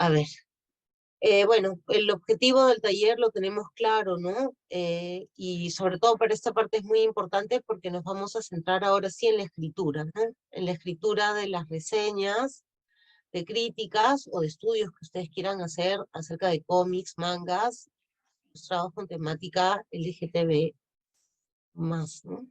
A ver, bueno, el objetivo del taller lo tenemos claro, ¿no? Y sobre todo para esta parte es muy importante porque nos vamos a centrar ahora sí en la escritura, ¿no? En la escritura de las reseñas, de críticas o de estudios que ustedes quieran hacer acerca de cómics, mangas, ilustrados con temática LGTB más, ¿no?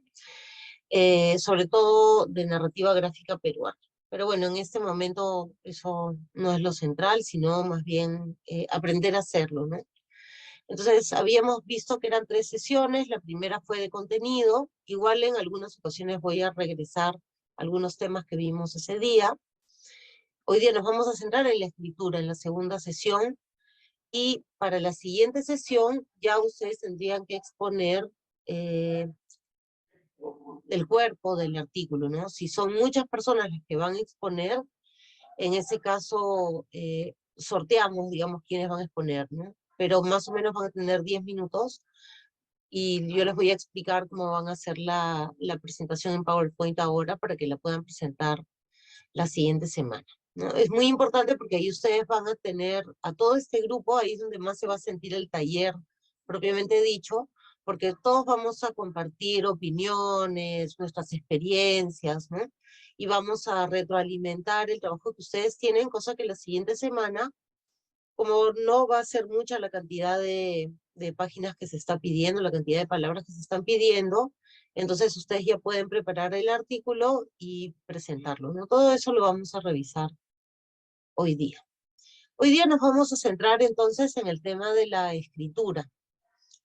Sobre todo de narrativa gráfica peruana. Pero bueno, en este momento eso no es lo central, sino más bien aprender a hacerlo, ¿no? Entonces, habíamos visto que eran 3 sesiones, la primera fue de contenido, igual en algunas ocasiones voy a regresar a algunos temas que vimos ese día. Hoy día nos vamos a centrar en la escritura, en la segunda sesión, y para la siguiente sesión ya ustedes tendrían que exponer eh, el cuerpo del artículo, ¿no? Si son muchas personas las que van a exponer, en ese caso sorteamos, digamos, quiénes van a exponer, ¿no? Pero más o menos van a tener 10 minutos y yo les voy a explicar cómo van a hacer la presentación en PowerPoint ahora para que la puedan presentar la siguiente semana, ¿no? Es muy importante porque ahí ustedes van a tener a todo este grupo, ahí es donde más se va a sentir el taller propiamente dicho, porque todos vamos a compartir opiniones, nuestras experiencias, ¿no? Y vamos a retroalimentar el trabajo que ustedes tienen, cosa que la siguiente semana, como no va a ser mucha la cantidad de páginas que se está pidiendo, la cantidad de palabras que se están pidiendo, entonces ustedes ya pueden preparar el artículo y presentarlo, ¿no? Todo eso lo vamos a revisar hoy día. Hoy día nos vamos a centrar entonces en el tema de la escritura.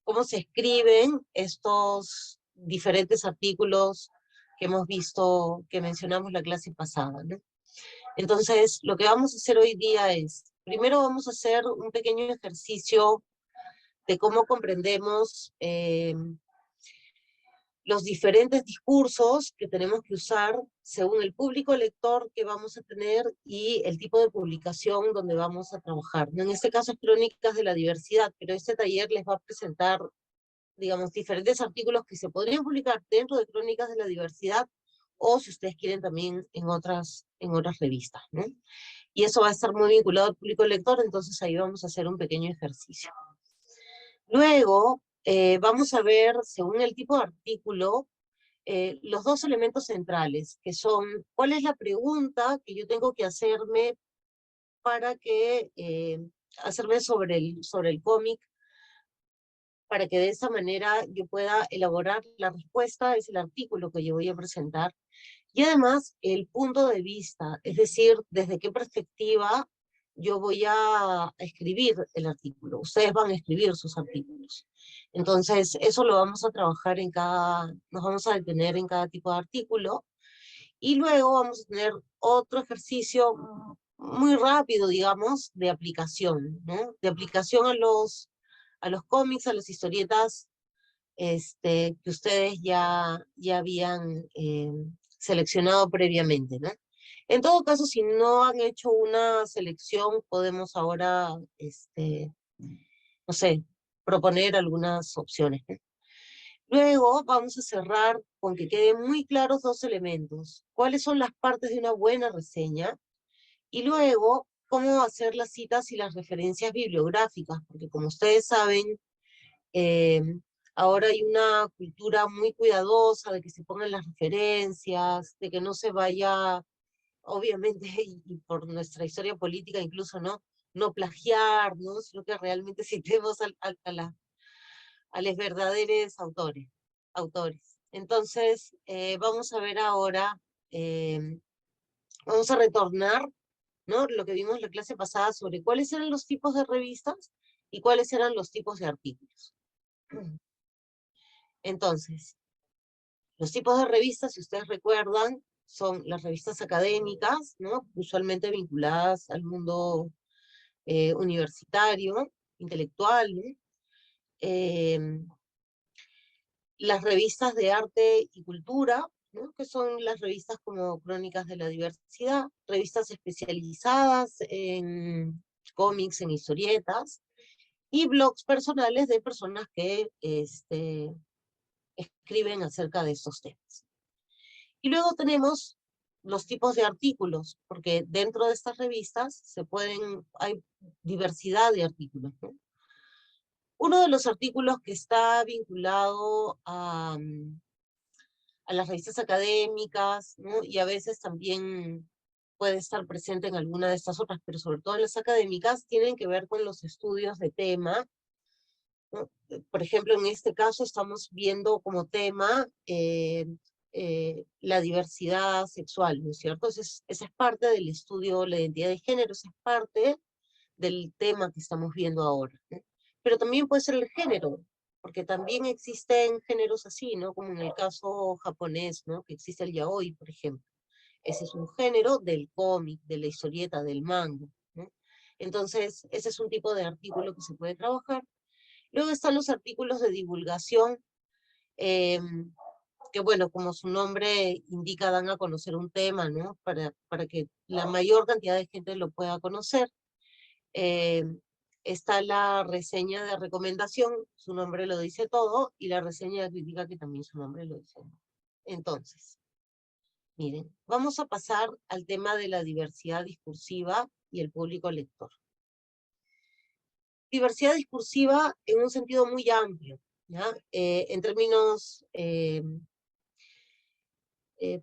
Cómo se escriben estos diferentes artículos que hemos visto, que mencionamos la clase pasada, ¿no? Entonces, lo que vamos a hacer hoy día es, primero vamos a hacer un pequeño ejercicio de cómo comprendemos los diferentes discursos que tenemos que usar según el público lector que vamos a tener y el tipo de publicación donde vamos a trabajar. En este caso es Crónicas de la Diversidad, pero este taller les va a presentar, digamos, diferentes artículos que se podrían publicar dentro de Crónicas de la Diversidad o si ustedes quieren también en otras revistas, ¿no? Y eso va a estar muy vinculado al público lector, entonces ahí vamos a hacer un pequeño ejercicio. Luego, vamos a ver, según el tipo de artículo, los dos elementos centrales, que son, ¿cuál es la pregunta que yo tengo que hacerme para que, hacerme sobre el cómic, para que de esa manera yo pueda elaborar la respuesta? Es el artículo que yo voy a presentar. Y además, el punto de vista, es decir, desde qué perspectiva yo voy a escribir el artículo. Ustedes van a escribir sus artículos. Entonces, eso lo vamos a trabajar nos vamos a detener en cada tipo de artículo. Y luego vamos a tener otro ejercicio muy rápido, digamos, de aplicación, ¿no? De aplicación a los cómics, a las historietas que ustedes ya habían seleccionado previamente, ¿no? En todo caso, si no han hecho una selección, podemos ahora, no sé, proponer algunas opciones, ¿no? Luego vamos a cerrar con que queden muy claros 2 elementos. ¿Cuáles son las partes de una buena reseña? Y luego, cómo hacer las citas y las referencias bibliográficas, porque como ustedes saben, eh, ahora hay una cultura muy cuidadosa de que se pongan las referencias, de que no se vaya, obviamente, y por nuestra historia política incluso, no plagiar, ¿no? Sino que realmente citemos a los verdaderos autores. Entonces, vamos a ver ahora, eh, vamos a retornar, ¿no? Lo que vimos en la clase pasada sobre cuáles eran los tipos de revistas y cuáles eran los tipos de artículos. Entonces, los tipos de revistas, si ustedes recuerdan, son las revistas académicas, ¿no? Usualmente vinculadas al mundo universitario, intelectual, ¿no? Eh, las revistas de arte y cultura, ¿no? Que son las revistas como Crónicas de la Diversidad, revistas especializadas en cómics, en historietas, y blogs personales de personas que escriben acerca de estos temas. Y luego tenemos los tipos de artículos, porque dentro de estas revistas hay diversidad de artículos, ¿no? Uno de los artículos que está vinculado a las revistas académicas, ¿no? Y a veces también puede estar presente en alguna de estas otras, pero sobre todo en las académicas, tienen que ver con los estudios de tema, ¿no? Por ejemplo, en este caso estamos viendo como tema la diversidad sexual, ¿no es cierto? Esa es parte del estudio de la identidad de género, esa es parte del tema que estamos viendo ahora, ¿no? Pero también puede ser el género, porque también existen géneros así, ¿no? Como en el caso japonés, ¿no? Que existe el yaoi, por ejemplo. Ese es un género del cómic, de la historieta, del manga, ¿no? Entonces, ese es un tipo de artículo que se puede trabajar. Luego están los artículos de divulgación, eh, que bueno, como su nombre indica, dan a conocer un tema, ¿no? Para que la mayor cantidad de gente lo pueda conocer. Eh, Está la reseña de recomendación, su nombre lo dice todo, y la reseña de crítica, que también su nombre lo dice todo. Entonces, miren, vamos a pasar al tema de la diversidad discursiva y el público lector. Diversidad discursiva en un sentido muy amplio, ¿ya? En términos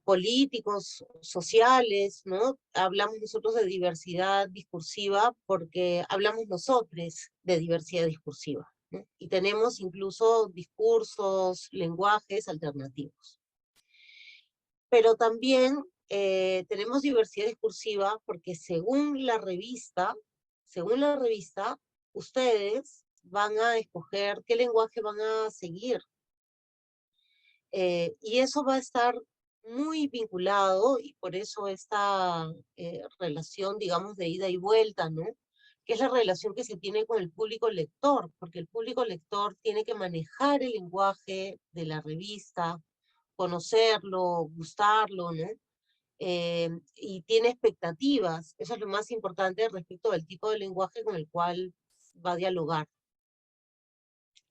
políticos, sociales, ¿no? Hablamos nosotros de diversidad discursiva porque hablamos nosotros de diversidad discursiva, ¿no? Y tenemos incluso discursos, lenguajes alternativos. Pero también tenemos diversidad discursiva porque según la revista, ustedes van a escoger qué lenguaje van a seguir. Y eso va a estar muy vinculado, y por eso esta relación, digamos, de ida y vuelta, ¿no? Que es la relación que se tiene con el público lector, porque el público lector tiene que manejar el lenguaje de la revista, conocerlo, gustarlo, ¿no? Y tiene expectativas, eso es lo más importante respecto del tipo de lenguaje con el cual va a dialogar.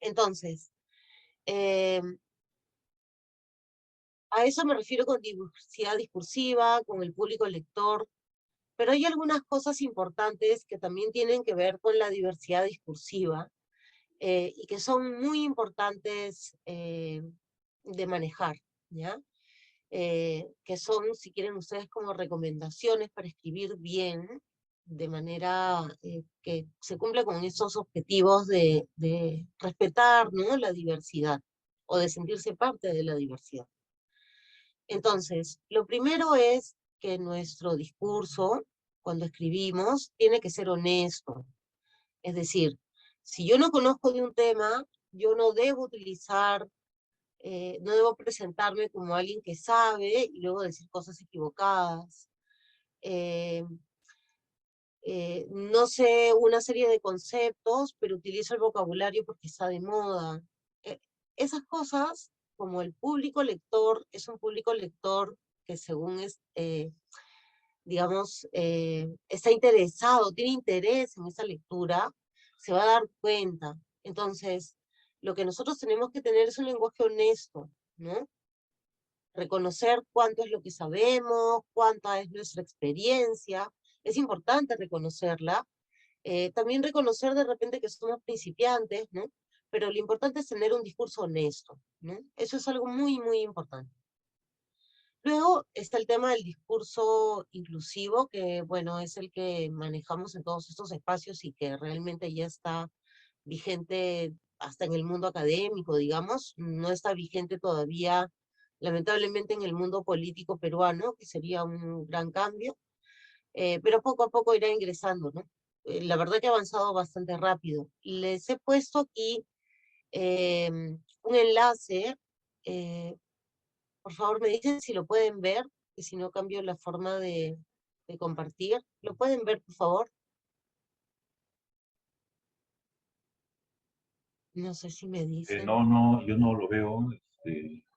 Entonces, eh, a eso me refiero con diversidad discursiva, con el público lector, pero hay algunas cosas importantes que también tienen que ver con la diversidad discursiva y que son muy importantes de manejar, ¿ya? Que son, si quieren ustedes, como recomendaciones para escribir bien, de manera que se cumpla con esos objetivos de respetar, ¿no? La diversidad, o de sentirse parte de la diversidad. Entonces, lo primero es que nuestro discurso, cuando escribimos, tiene que ser honesto. Es decir, si yo no conozco de un tema, yo no debo no debo presentarme como alguien que sabe y luego decir cosas equivocadas. Eh, no sé una serie de conceptos, pero utilizo el vocabulario porque está de moda. Eh, Esas cosas, como el público lector, es un público lector que según digamos, está interesado, tiene interés en esa lectura, se va a dar cuenta. Entonces, lo que nosotros tenemos que tener es un lenguaje honesto, ¿no? Reconocer cuánto es lo que sabemos, cuánta es nuestra experiencia, es importante reconocerla. También reconocer de repente que somos principiantes, ¿no? Pero lo importante es tener un discurso honesto, ¿no? Eso es algo muy, muy importante. Luego está el tema del discurso inclusivo, que bueno, es el que manejamos en todos estos espacios y que realmente ya está vigente hasta en el mundo académico, digamos, no está vigente todavía, lamentablemente, en el mundo político peruano, que sería un gran cambio, pero poco a poco irá ingresando, ¿no? La verdad que ha avanzado bastante rápido. Les he puesto aquí un enlace, eh, por favor me dicen si lo pueden ver, que si no cambio la forma de compartir. ¿Lo pueden ver, por favor? No sé si me dicen. No, no, yo no lo veo.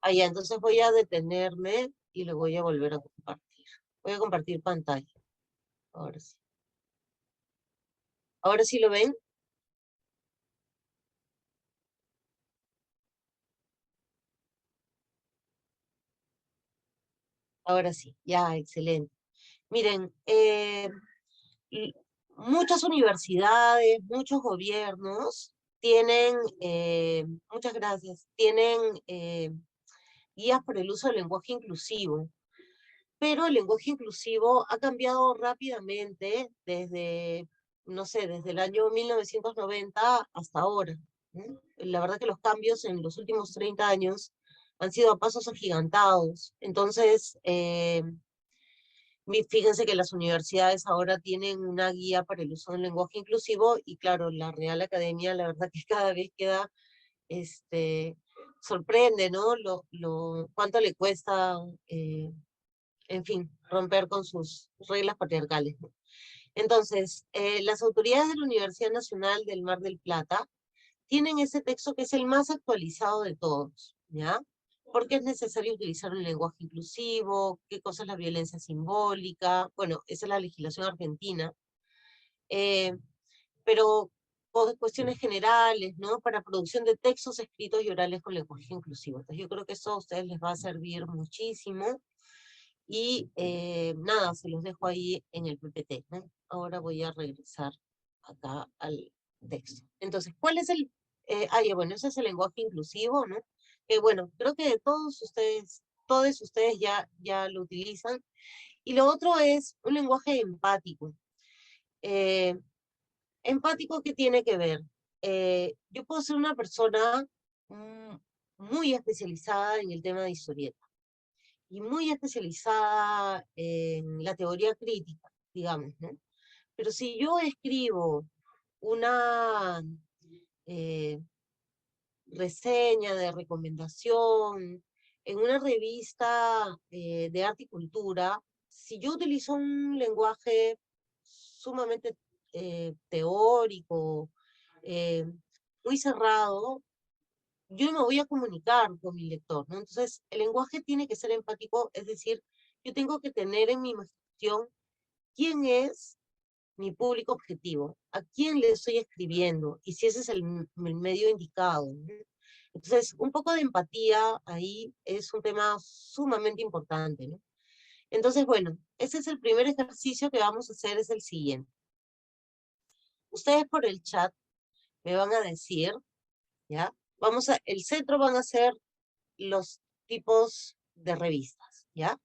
Ah, ya, entonces voy a detenerme y lo voy a volver a compartir. Voy a compartir pantalla. Ahora sí. ¿Ahora sí lo ven? Ahora sí, ya, excelente. Miren, y muchas universidades, muchos gobiernos tienen, muchas gracias, tienen guías por el uso del lenguaje inclusivo, pero el lenguaje inclusivo ha cambiado rápidamente desde, no sé, desde el año 1990 hasta ahora, ¿no? La verdad que los cambios en los últimos 30 años han sido a pasos agigantados. Entonces, fíjense que las universidades ahora tienen una guía para el uso del lenguaje inclusivo y claro, la Real Academia, la verdad que cada vez queda, este, sorprende, ¿no? Cuánto le cuesta, en fin, romper con sus reglas patriarcales, ¿no? Entonces, las autoridades de la Universidad Nacional del Mar del Plata tienen ese texto que es el más actualizado de todos, ¿ya? Porque es necesario utilizar un lenguaje inclusivo, qué cosa es la violencia simbólica, bueno, esa es la legislación argentina, eh, pero por cuestiones generales, ¿no? Para producción de textos escritos y orales con lenguaje inclusivo. Entonces yo creo que eso a ustedes les va a servir muchísimo y nada, se los dejo ahí en el PPT, ¿no? Ahora voy a regresar acá al texto. Entonces, ¿cuál es el...? Ya, bueno, ese es el lenguaje inclusivo, ¿no? Que bueno, creo que todos ustedes ya lo utilizan. Y lo otro es un lenguaje empático. Eh, Empático, ¿qué tiene que ver? Yo puedo ser una persona mm, muy especializada en el tema de historieta y muy especializada en la teoría crítica, digamos, ¿no? Pero si yo escribo una eh, reseña de recomendación en una revista de arte y cultura, si yo utilizo un lenguaje sumamente teórico, eh, muy cerrado, yo me voy a comunicar con mi lector, ¿no? Entonces, el lenguaje tiene que ser empático, es decir, yo tengo que tener en mi imaginación quién es mi público objetivo, a quién le estoy escribiendo y si ese es el medio indicado, ¿no? Entonces, un poco de empatía ahí es un tema sumamente importante, ¿no? Entonces, bueno, ese es el primer ejercicio que vamos a hacer, es el siguiente. Ustedes por el chat me van a decir, ¿ya? El centro van a ser los tipos de revistas, ¿ya?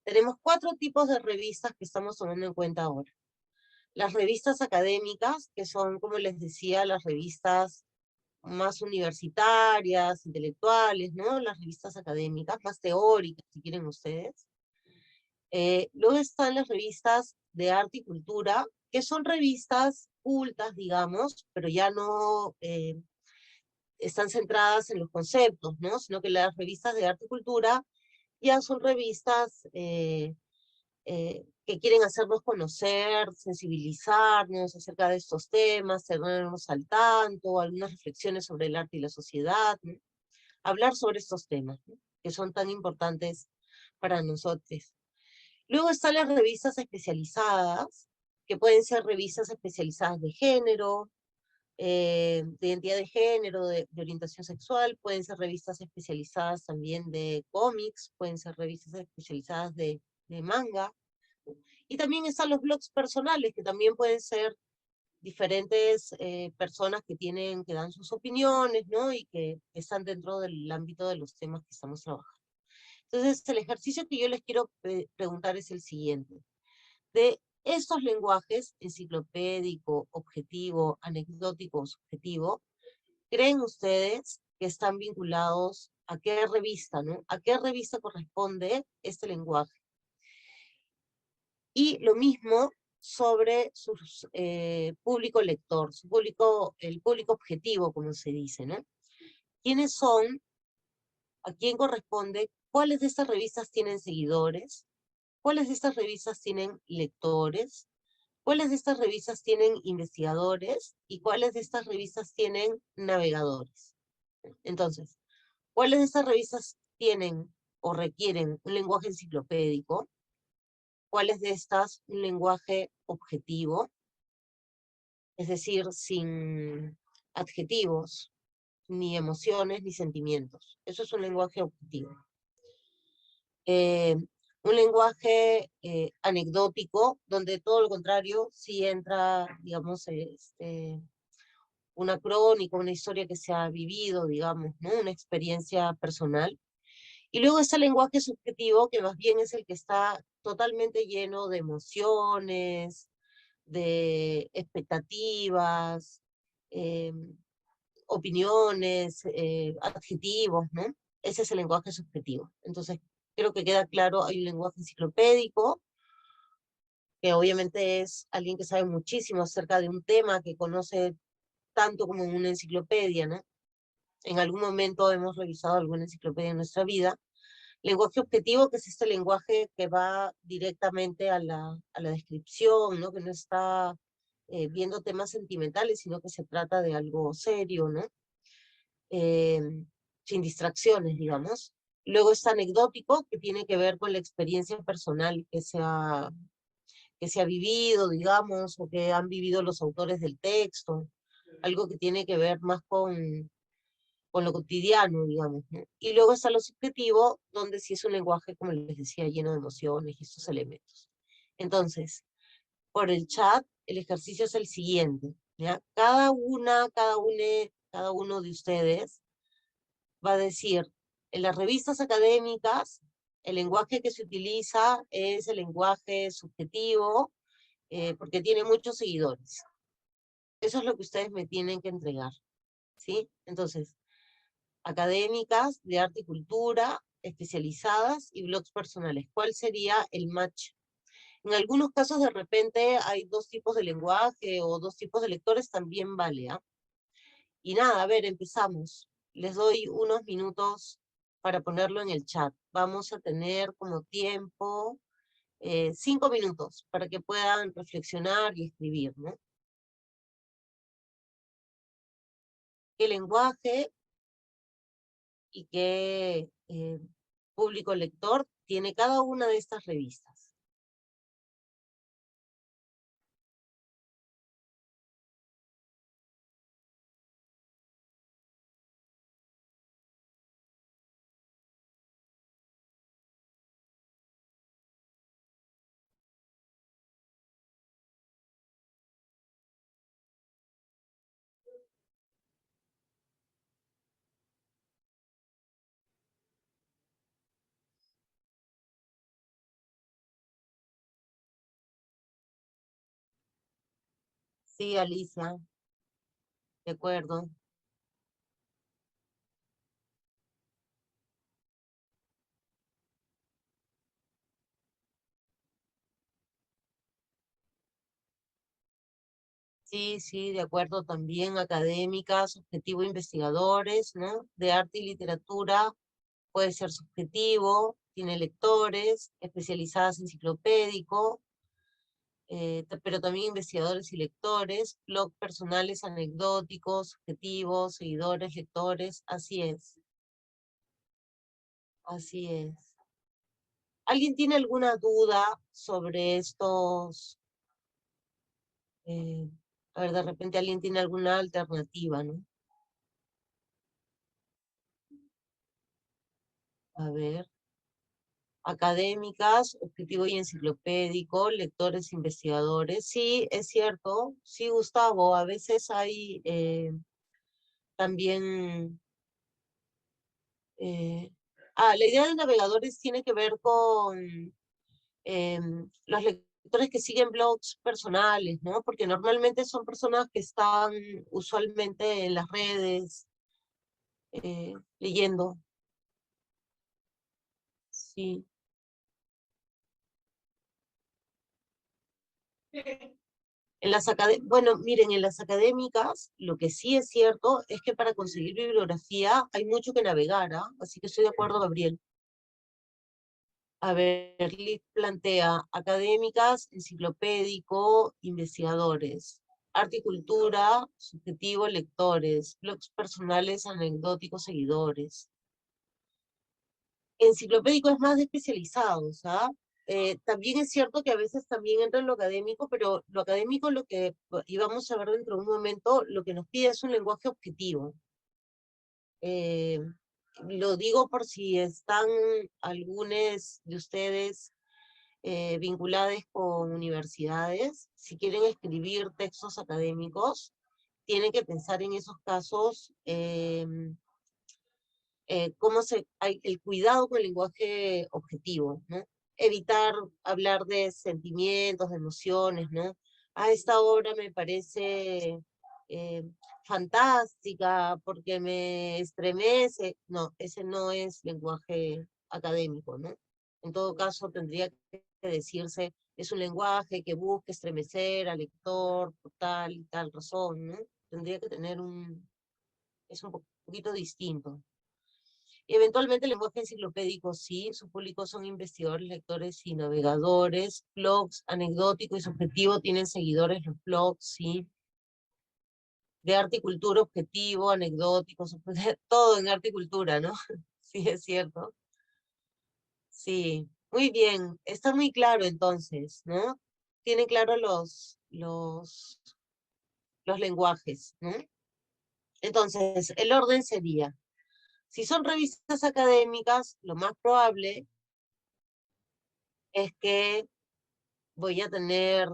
Tenemos 4 tipos de revistas que estamos tomando en cuenta ahora. Las revistas académicas, que son, como les decía, las revistas más universitarias, intelectuales, ¿no? Las revistas académicas, más teóricas, si quieren ustedes. Luego están las revistas de arte y cultura, que son revistas cultas, digamos, pero ya no están centradas en los conceptos, ¿no? Sino que las revistas de arte y cultura ya son revistas que quieren hacernos conocer, sensibilizarnos acerca de estos temas, tenernos al tanto, algunas reflexiones sobre el arte y la sociedad, ¿no? Hablar sobre estos temas, ¿no? Que son tan importantes para nosotros. Luego están las revistas especializadas, que pueden ser revistas especializadas de género, de identidad de género, de orientación sexual, pueden ser revistas especializadas también de cómics, pueden ser revistas especializadas de manga, y también están los blogs personales, que también pueden ser diferentes personas que dan sus opiniones, ¿no? Y que están dentro del ámbito de los temas que estamos trabajando. Entonces, el ejercicio que yo les quiero preguntar es el siguiente. De estos lenguajes, enciclopédico, objetivo, anecdótico, subjetivo, ¿creen ustedes que están vinculados a qué revista, ¿no? ¿A qué revista corresponde este lenguaje? Y lo mismo sobre su público lector, el público objetivo, como se dice, ¿no? ¿Quiénes son? ¿A quién corresponde? ¿Cuáles de estas revistas tienen seguidores? ¿Cuáles de estas revistas tienen lectores? ¿Cuáles de estas revistas tienen investigadores? ¿Y cuáles de estas revistas tienen navegadores? Entonces, ¿cuáles de estas revistas tienen o requieren un lenguaje enciclopédico? ¿Cuáles de estas un lenguaje objetivo? Es decir, sin adjetivos, ni emociones, ni sentimientos. Eso es un lenguaje objetivo. Un lenguaje anecdótico, donde todo lo contrario, sí entra, digamos, una crónica, una historia que se ha vivido, digamos, ¿no? Una experiencia personal. Y luego está el lenguaje subjetivo, que más bien es el que está totalmente lleno de emociones, de expectativas, eh, opiniones, adjetivos, ¿no? Ese es el lenguaje subjetivo. Entonces, creo que queda claro, hay un lenguaje enciclopédico, que obviamente es alguien que sabe muchísimo acerca de un tema, que conoce tanto como una enciclopedia, ¿no? En algún momento hemos revisado alguna enciclopedia en nuestra vida. Lenguaje objetivo, que es este lenguaje que va directamente a la descripción, ¿no? Que no está viendo temas sentimentales, sino que se trata de algo serio, ¿no? Eh, sin distracciones, digamos. Luego está anecdótico, que tiene que ver con la experiencia personal que se ha vivido, digamos, o que han vivido los autores del texto, algo que tiene que ver más con lo cotidiano, digamos, ¿no? Y luego está lo subjetivo, donde sí es un lenguaje, como les decía, lleno de emociones y estos elementos. Entonces, por el chat, el ejercicio es el siguiente, ¿ya? Cada uno de ustedes va a decir, en las revistas académicas, el lenguaje que se utiliza es el lenguaje subjetivo, porque tiene muchos seguidores. Eso es lo que ustedes me tienen que entregar, ¿sí? Entonces, académicas de arte y cultura, especializadas y blogs personales. ¿Cuál sería el match? En algunos casos de repente hay dos tipos de lenguaje o dos tipos de lectores, también vale, ¿ah? Y nada, a ver, empezamos. Les doy unos minutos para ponerlo en el chat. Vamos a tener como tiempo 5 minutos para que puedan reflexionar y escribir, ¿no? ¿Qué lenguaje y qué público lector tiene cada una de estas revistas? Sí, Alicia, de acuerdo. Sí, sí, de acuerdo también. Académicas, objetivo investigadores, ¿no? De arte y literatura puede ser subjetivo, tiene lectores, especializadas en enciclopédico, pero también investigadores y lectores, blog personales anecdóticos, subjetivos, seguidores, lectores, así es, así es. ¿Alguien tiene alguna duda sobre estos? eh, a ver, de repente alguien tiene alguna alternativa, ¿no? A ver. Académicas, objetivo y enciclopédico, lectores, investigadores. Sí, es cierto. Sí, Gustavo, a veces hay también... la idea de navegadores tiene que ver con los lectores que siguen blogs personales, ¿no? Porque normalmente son personas que están usualmente en las redes leyendo. Sí. Bueno, miren, en las académicas, lo que sí es cierto es que para conseguir bibliografía hay mucho que navegar, ¿ah? Así que estoy de acuerdo, Gabriel. A ver, Liz plantea académicas, enciclopédico, investigadores, arte y cultura, subjetivo, lectores, blogs personales, anecdóticos, seguidores. Enciclopédico es más de especializados, ¿ah? También es cierto que a veces también entra en lo académico, pero lo académico, lo que, y vamos a ver dentro de un momento, lo que nos pide es un lenguaje objetivo. lo digo por si están algunos de ustedes vinculados con universidades, si quieren escribir textos académicos, tienen que pensar en esos casos hay el cuidado con el lenguaje objetivo, ¿no? Evitar hablar de sentimientos, de emociones, ¿no? Esta obra me parece eh, fantástica porque me estremece. No, ese no es lenguaje académico, ¿no? En todo caso, tendría que decirse, es un lenguaje que busca estremecer al lector por tal y tal razón, ¿no? Tendría que tener es un poquito distinto. Eventualmente el lenguaje enciclopédico sí, su público son investigadores, lectores y navegadores, blogs anecdótico y subjetivo, tienen seguidores los blogs, sí, de arte y cultura objetivo, anecdótico, todo en arte y cultura, ¿no? Sí, es cierto. Sí, muy bien, está muy claro entonces, ¿no? Tienen claro los lenguajes, ¿no? Entonces, el orden sería, si son revistas académicas, lo más probable es que voy a tener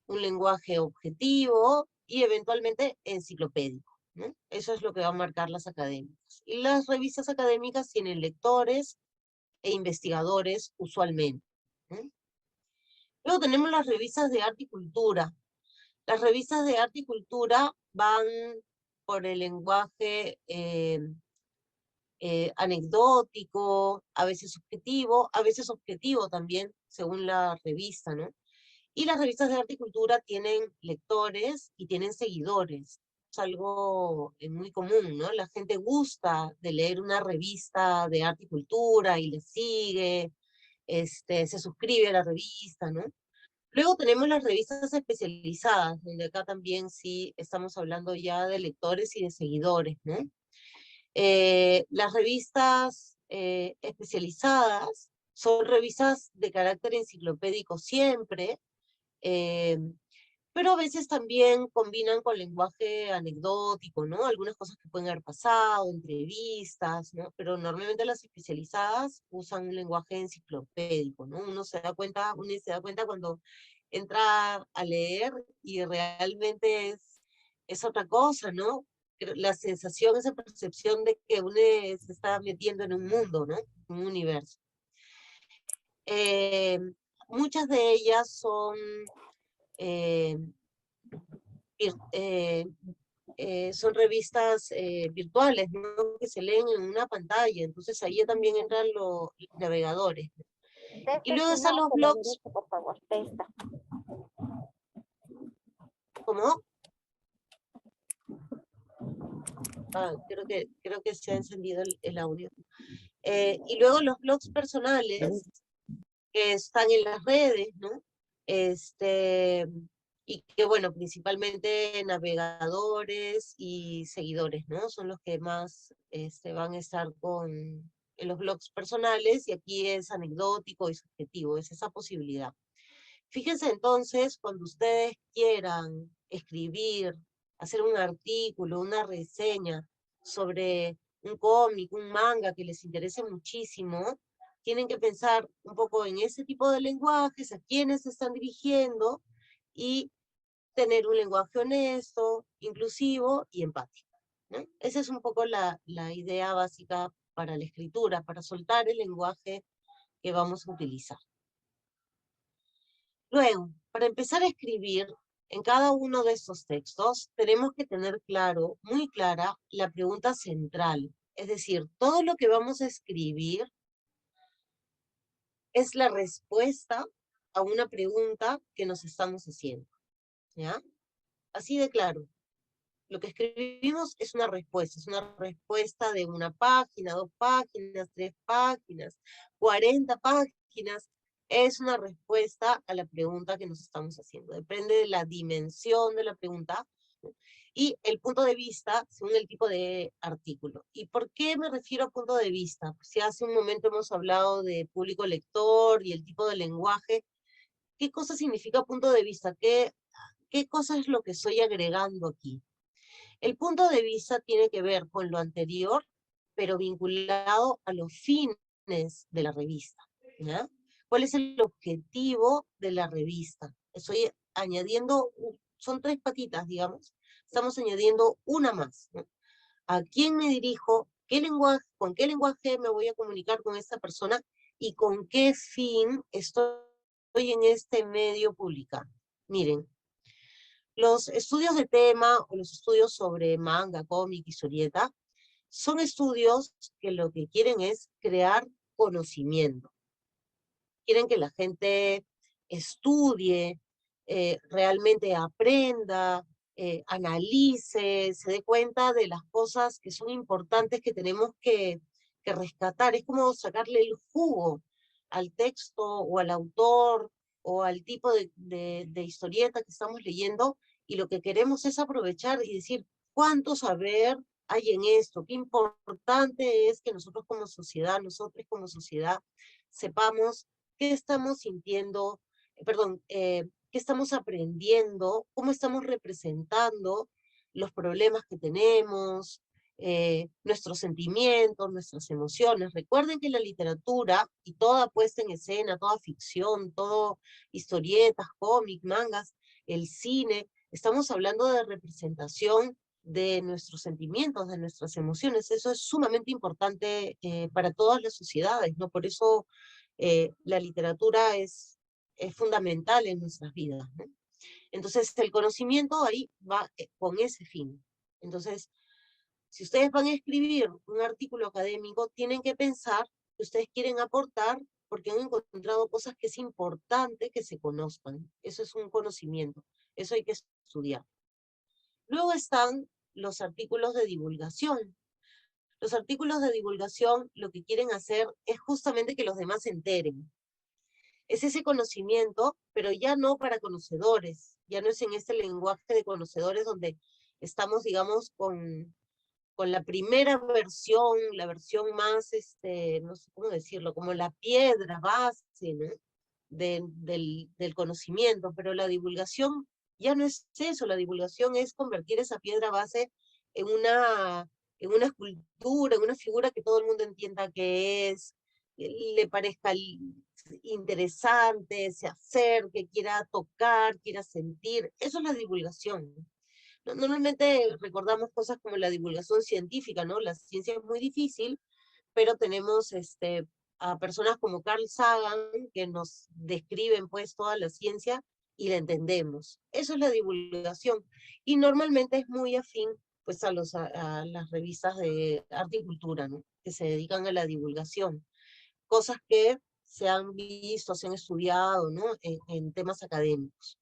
un lenguaje objetivo y eventualmente enciclopédico, ¿no? Eso es lo que va a marcar las académicas. Y las revistas académicas tienen lectores e investigadores usualmente, ¿no? Luego tenemos las revistas de arte y cultura. Las revistas de arte y cultura van por el lenguaje anecdótico, a veces objetivo también, según la revista, ¿no? Y las revistas de arte y cultura tienen lectores y tienen seguidores. Es algo muy común, ¿no? La gente gusta de leer una revista de arte y cultura y le sigue, se suscribe a la revista, ¿no? Luego tenemos las revistas especializadas, donde acá también sí estamos hablando ya de lectores y de seguidores, ¿no? Las revistas especializadas son revistas de carácter enciclopédico siempre, eh, pero a veces también combinan con lenguaje anecdótico, ¿no? Algunas cosas que pueden haber pasado, entrevistas, ¿no? Pero normalmente las especializadas usan un lenguaje enciclopédico, ¿no? Uno se da cuenta cuando entra a leer y realmente es otra cosa, ¿no? La sensación, esa percepción de que uno se está metiendo en un mundo, ¿no? Un universo. Eh, Muchas de ellas son eh, son revistas virtuales, ¿no? Que se leen en una pantalla, entonces ahí también entran los navegadores. Y luego están los blogs. Por favor, testa. ¿Cómo? Creo que se ha encendido el audio. Y luego los blogs personales que están en las redes, ¿no? Y que bueno, principalmente navegadores y seguidores, ¿no? Son los que más van a estar en los blogs personales, y aquí es anecdótico y subjetivo, es esa posibilidad. Fíjense entonces, cuando ustedes quieran escribir, hacer un artículo, una reseña sobre un cómic, un manga que les interese muchísimo, tienen que pensar un poco en ese tipo de lenguajes, a quiénes se están dirigiendo, y tener un lenguaje honesto, inclusivo y empático, ¿no? Esa es un poco la idea básica para la escritura, para soltar el lenguaje que vamos a utilizar. Luego, para empezar a escribir en cada uno de estos textos, tenemos que tener claro, muy clara, la pregunta central. Es decir, todo lo que vamos a escribir es la respuesta a una pregunta que nos estamos haciendo, ¿ya? Así de claro. Lo que escribimos es una respuesta de una página, 2 páginas, 3 páginas, 40 páginas. Es una respuesta a la pregunta que nos estamos haciendo. Depende de la dimensión de la pregunta, ¿no? Y el punto de vista según el tipo de artículo. ¿Y por qué me refiero a punto de vista? Pues si hace un momento hemos hablado de público lector y el tipo de lenguaje, ¿qué cosa significa punto de vista? ¿Qué cosa es lo que estoy agregando aquí? El punto de vista tiene que ver con lo anterior, pero vinculado a los fines de la revista, ¿ya? ¿Cuál es el objetivo de la revista? Estoy añadiendo, son 3 patitas, digamos, estamos añadiendo una más, ¿no? ¿A quién me dirijo? ¿Con qué lenguaje me voy a comunicar con esta persona? ¿Y con qué fin estoy en este medio publicando? Miren, los estudios de tema o los estudios sobre manga, cómic, historieta, son estudios que lo que quieren es crear conocimiento. Quieren que la gente estudie, realmente aprenda, analice, se dé cuenta de las cosas que son importantes que tenemos que rescatar. Es como sacarle el jugo al texto o al autor o al tipo de historieta que estamos leyendo, y lo que queremos es aprovechar y decir, ¿cuánto saber hay en esto? Qué importante es que nosotros como sociedad, sepamos qué estamos sintiendo, qué estamos aprendiendo, cómo estamos representando los problemas que tenemos, nuestros sentimientos, nuestras emociones. Recuerden que la literatura y toda puesta en escena, toda ficción, todo historietas, cómics, mangas, el cine, estamos hablando de representación de nuestros sentimientos, de nuestras emociones. Eso es sumamente importante para todas las sociedades, ¿no? Por eso la literatura es fundamental en nuestras vidas, ¿no? Entonces, el conocimiento ahí va con ese fin. Entonces, si ustedes van a escribir un artículo académico, tienen que pensar que ustedes quieren aportar porque han encontrado cosas que es importante que se conozcan. Eso es un conocimiento. Eso hay que estudiar. Luego están los artículos de divulgación. Los artículos de divulgación lo que quieren hacer es justamente que los demás se enteren. Es ese conocimiento, pero ya no para conocedores, ya no es en este lenguaje de conocedores donde estamos, digamos, con la primera versión, la versión más, no sé cómo decirlo, como la piedra base, ¿no? del conocimiento, pero la divulgación ya no es eso, la divulgación es convertir esa piedra base en una escultura, en una figura que todo el mundo entienda que es, le parezca interesante, se acerque, quiera tocar, quiera sentir. Eso es la divulgación. Normalmente recordamos cosas como la divulgación científica, ¿no? La ciencia es muy difícil, pero tenemos a personas como Carl Sagan que nos describen pues toda la ciencia y la entendemos. Eso es la divulgación. Y normalmente es muy afín pues a las revistas de arte y cultura, ¿no? Que se dedican a la divulgación. Cosas que se han visto, se han estudiado, ¿no? En temas académicos.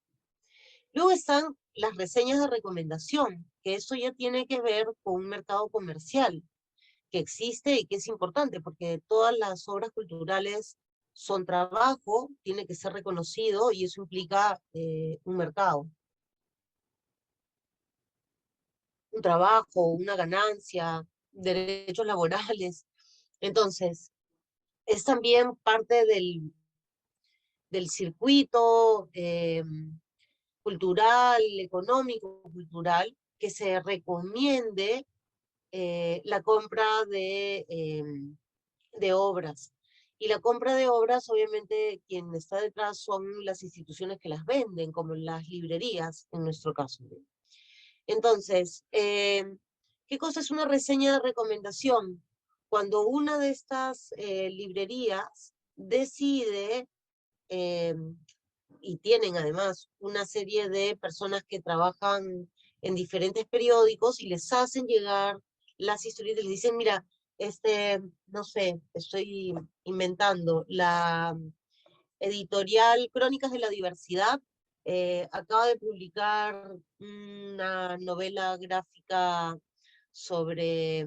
Luego están las reseñas de recomendación, que eso ya tiene que ver con un mercado comercial que existe y que es importante, porque todas las obras culturales son trabajo, tiene que ser reconocido y eso implica un mercado, un trabajo, una ganancia, derechos laborales. Entonces, es también parte del circuito cultural, económico, cultural, que se recomiende la compra de obras. Y la compra de obras, obviamente, quien está detrás son las instituciones que las venden, como las librerías, en nuestro caso. Entonces, ¿qué cosa es una reseña de recomendación? Cuando una de estas librerías decide, eh, y tienen además una serie de personas que trabajan en diferentes periódicos y les hacen llegar las historias y les dicen, mira, no sé, estoy inventando, la editorial Crónicas de la Diversidad acaba de publicar una novela gráfica sobre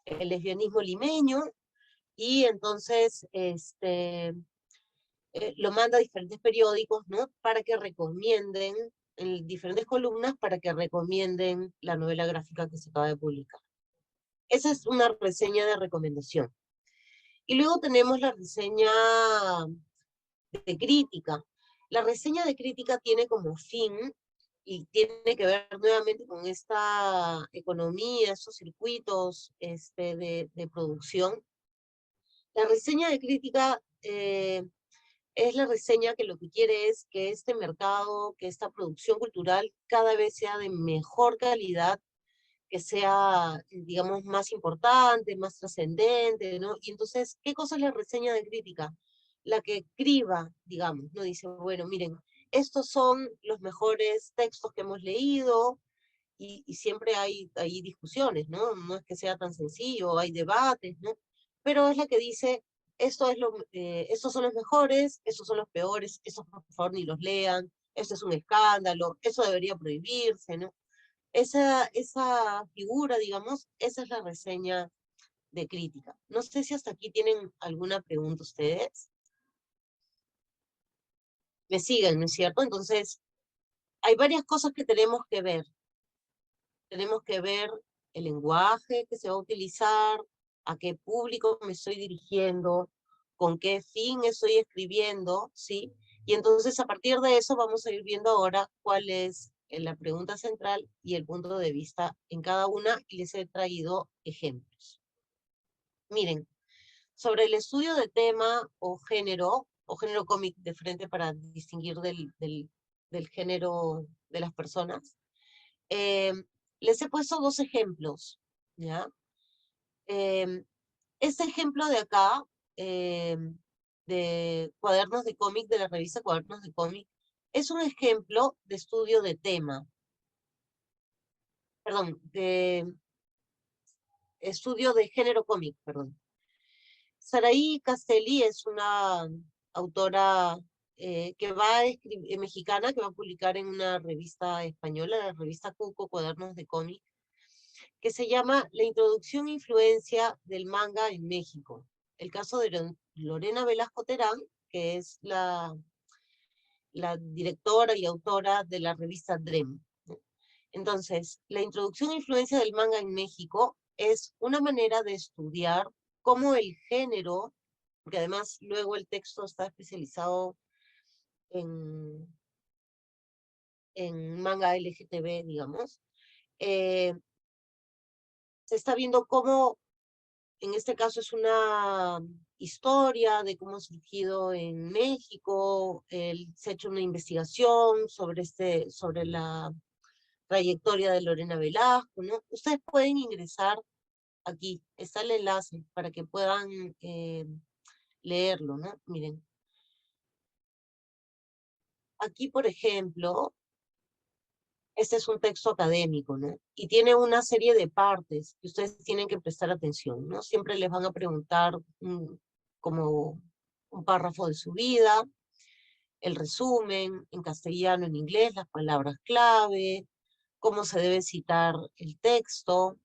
el lesbianismo limeño y entonces lo manda a diferentes periódicos, ¿no? Para que recomienden, en diferentes columnas, para que recomienden la novela gráfica que se acaba de publicar. Esa es una reseña de recomendación. Y luego tenemos la reseña de crítica. La reseña de crítica tiene como fin y tiene que ver nuevamente con esta economía, estos circuitos de producción. La reseña de crítica es la reseña que lo que quiere es que este mercado, que esta producción cultural cada vez sea de mejor calidad, que sea, digamos, más importante, más trascendente, ¿no? Y entonces, ¿qué cosa es la reseña de crítica? La que criba, digamos, ¿no? Dice, bueno, miren, estos son los mejores textos que hemos leído, y siempre hay discusiones, ¿no? No es que sea tan sencillo, hay debates, ¿no? Pero es la que dice, estos son los mejores, estos son los peores, esos por favor ni los lean, esto es un escándalo, eso debería prohibirse, ¿no? Esa figura, digamos, esa es la reseña de crítica. No sé si hasta aquí tienen alguna pregunta ustedes. Me siguen, ¿no es cierto? Entonces, hay varias cosas que tenemos que ver. Tenemos que ver el lenguaje que se va a utilizar, a qué público me estoy dirigiendo, con qué fin estoy escribiendo, ¿sí? Y entonces a partir de eso vamos a ir viendo ahora cuál es la pregunta central y el punto de vista en cada una, y les he traído ejemplos. Miren, sobre el estudio de tema o género cómic de frente para distinguir del género de las personas, eh, les he puesto dos ejemplos, ¿ya? Este ejemplo de acá, de cuadernos de cómic, de la revista Cuadernos de cómic, es un ejemplo de estudio de tema, perdón, de estudio de género cómic, perdón. Saraí Castelli es una autora que va a escribir, mexicana, que va a publicar en una revista española, la revista Cuco, Cuadernos de cómic, que se llama La introducción e influencia del manga en México. El caso de Lorena Velasco Terán, que es la directora y autora de la revista Drem. Entonces, la introducción e influencia del manga en México es una manera de estudiar cómo el género, porque además luego el texto está especializado en, en manga LGTB, digamos, se está viendo cómo, en este caso es una historia de cómo ha surgido en México, se ha hecho una investigación sobre la trayectoria de Lorena Velasco, ¿no? Ustedes pueden ingresar aquí, está el enlace para que puedan leerlo, ¿no? Miren. Aquí, por ejemplo, este es un texto académico, ¿no? Y tiene una serie de partes que ustedes tienen que prestar atención, ¿no? Siempre les van a preguntar como un párrafo de su vida, el resumen, en castellano, en inglés, las palabras clave, cómo se debe citar el texto,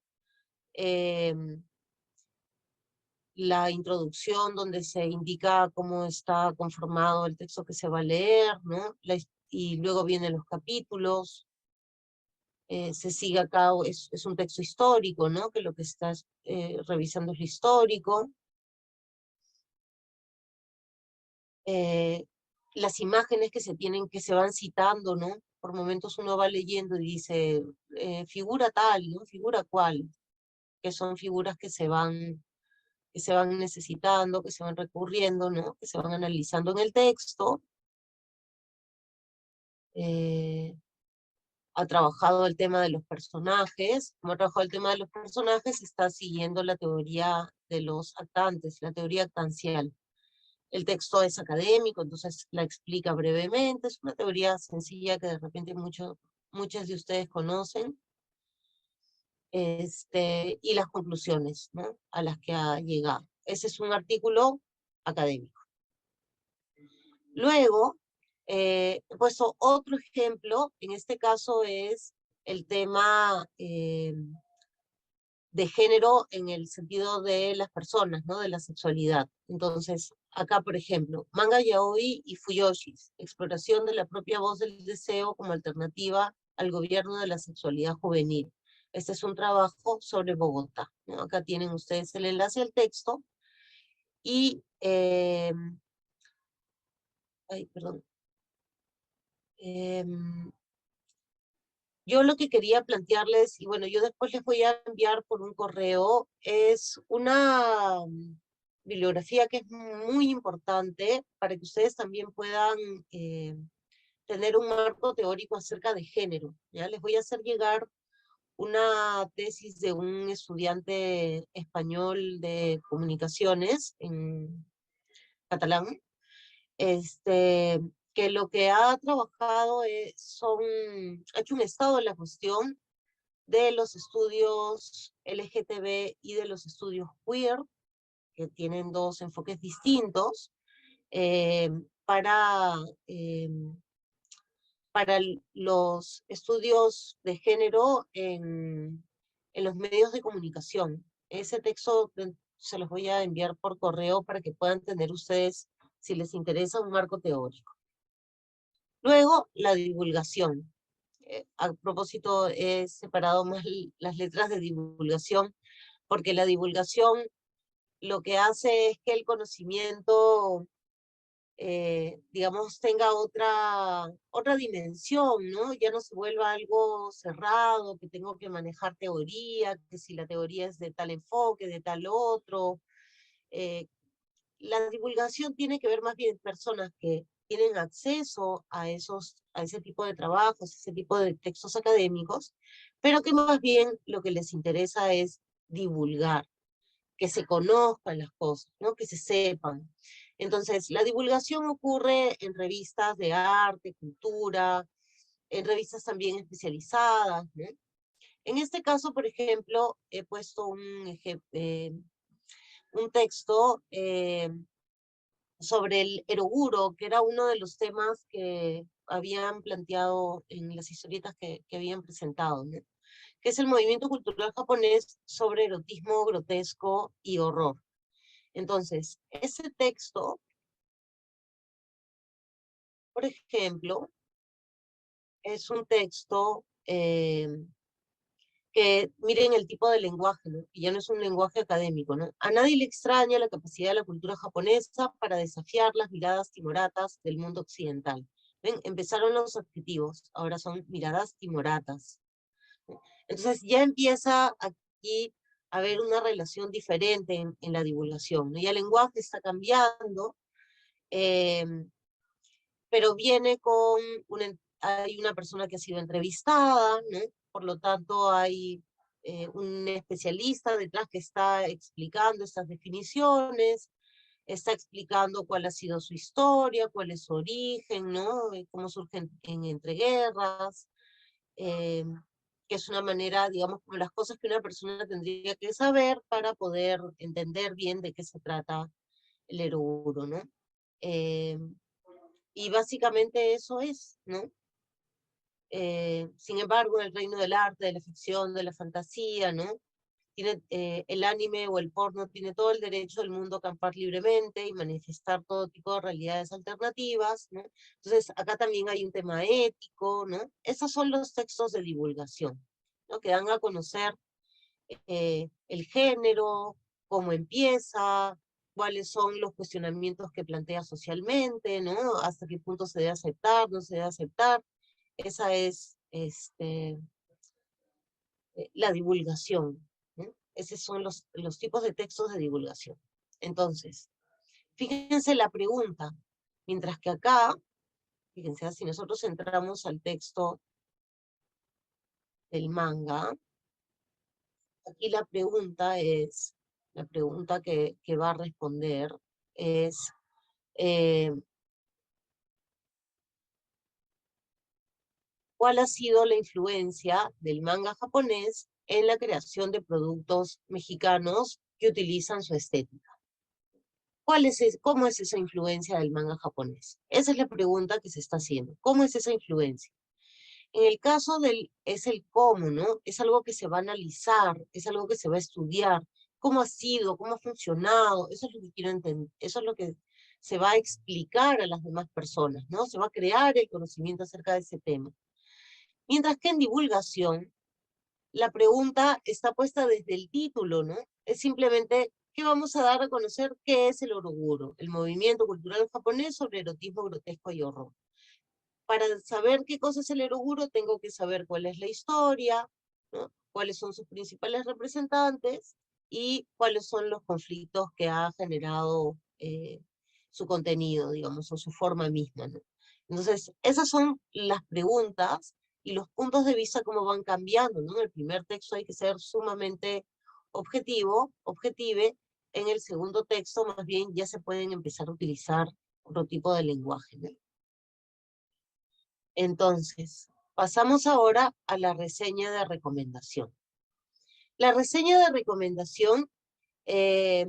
la introducción donde se indica cómo está conformado el texto que se va a leer, ¿no? Y luego vienen los capítulos, se sigue acá, es un texto histórico, ¿no? Que lo que estás revisando es lo histórico. Las imágenes que que se van citando, ¿no? Por momentos uno va leyendo y dice, figura tal, ¿no? Figura cual, que son figuras que se van necesitando, que se van recurriendo, ¿no? Que se van analizando en el texto. Ha trabajado el tema de los personajes. Como ha trabajado el tema de los personajes, está siguiendo la teoría de los actantes, la teoría actancial. El texto es académico, entonces la explica brevemente. Es una teoría sencilla que de repente muchos de ustedes conocen. Y las conclusiones, ¿no? A las que ha llegado. Ese es un artículo académico. Luego, he puesto otro ejemplo, en este caso es el tema de género en el sentido de las personas, ¿no? De la sexualidad. Entonces, acá, por ejemplo, manga yaoi y fuyoshis, exploración de la propia voz del deseo como alternativa al gobierno de la sexualidad juvenil. Este es un trabajo sobre Bogotá, ¿no? Acá tienen ustedes el enlace al texto y, ay, perdón, Yo lo que quería plantearles, y bueno, yo después les voy a enviar por un correo, es una bibliografía que es muy importante para que ustedes también puedan tener un marco teórico acerca de género. ¿Ya? Les voy a hacer llegar una tesis de un estudiante español de comunicaciones en catalán, que lo que ha trabajado ha hecho un estado de la cuestión de los estudios LGTB y de los estudios queer, que tienen dos enfoques distintos, eh, para, eh, para los estudios de género en los medios de comunicación. Ese texto se los voy a enviar por correo para que puedan tener ustedes, si les interesa, un marco teórico. Luego, la divulgación. A propósito, he separado más las letras de divulgación, porque la divulgación lo que hace es que el conocimiento, digamos, tenga otra dimensión, ¿no? Ya no se vuelva algo cerrado, que tengo que manejar teoría, que si la teoría es de tal enfoque, de tal otro. Eh, la divulgación tiene que ver más bien personas que tienen acceso a ese tipo de trabajos, ese tipo de textos académicos, pero que más bien lo que les interesa es divulgar, que se conozcan las cosas, ¿no? Que se sepan. Entonces, la divulgación ocurre en revistas de arte, cultura, en revistas también especializadas, ¿no? En este caso, por ejemplo, he puesto un texto sobre el eroguro, que era uno de los temas que habían planteado en las historietas que habían presentado, ¿no? Que es el movimiento cultural japonés sobre erotismo grotesco y horror. Entonces, ese texto, por ejemplo, es un texto que, miren el tipo de lenguaje, ¿no? Y ya no es un lenguaje académico, ¿no? A nadie le extraña la capacidad de la cultura japonesa para desafiar las miradas timoratas del mundo occidental. ¿Ven? Empezaron los adjetivos, ahora son miradas timoratas. Entonces ya empieza aquí a haber una relación diferente en la divulgación, ¿no? Ya el lenguaje está cambiando, eh, pero viene con hay una persona que ha sido entrevistada, ¿no? Por lo tanto hay un especialista detrás que está explicando estas definiciones, está explicando cuál ha sido su historia, cuál es su origen, ¿no? Cómo surgen en entreguerras, eh, que es una manera, digamos, como las cosas que una persona tendría que saber para poder entender bien de qué se trata el eroguro, ¿no? Eh, y básicamente eso es, ¿no? Sin embargo, en el reino del arte, de la ficción, de la fantasía, ¿no? El anime o el porno tiene todo el derecho del mundo a acampar libremente y manifestar todo tipo de realidades alternativas, ¿no? Entonces, acá también hay un tema ético, ¿no? Esos son los textos de divulgación, ¿no? Que dan a conocer el género, cómo empieza, cuáles son los cuestionamientos que plantea socialmente, ¿no? Hasta qué punto se debe aceptar, no se debe aceptar. Esa es la divulgación, ¿no? Esos son los tipos de textos de divulgación. Entonces, fíjense la pregunta, mientras que acá, fíjense, si nosotros entramos al texto del manga, aquí la pregunta que va a responder es, eh, ¿cuál ha sido la influencia del manga japonés en la creación de productos mexicanos que utilizan su estética? ¿Cómo es esa influencia del manga japonés? Esa es la pregunta que se está haciendo. ¿Cómo es esa influencia? En el caso es el cómo, ¿no? Es algo que se va a analizar, es algo que se va a estudiar. ¿Cómo ha sido? ¿Cómo ha funcionado? Eso es lo que quiero entender. Eso es lo que se va a explicar a las demás personas, ¿no? Se va a crear el conocimiento acerca de ese tema. Mientras que en divulgación, la pregunta está puesta desde el título, ¿no? Es simplemente, ¿qué vamos a dar a conocer qué es el oroguro? El movimiento cultural japonés sobre erotismo grotesco y horror. para saber qué cosa es el eroguro, tengo que saber cuál es la historia, ¿no? Cuáles son sus principales representantes y cuáles son los conflictos que ha generado su contenido, digamos, o su forma misma, ¿no? Entonces, esas son las preguntas y los puntos de vista cómo van cambiando, ¿no? En el primer texto hay que ser sumamente objetive. En el segundo texto, más bien, ya se pueden empezar a utilizar otro tipo de lenguaje, ¿no? Entonces, pasamos ahora a la reseña de recomendación. La reseña de recomendación, eh,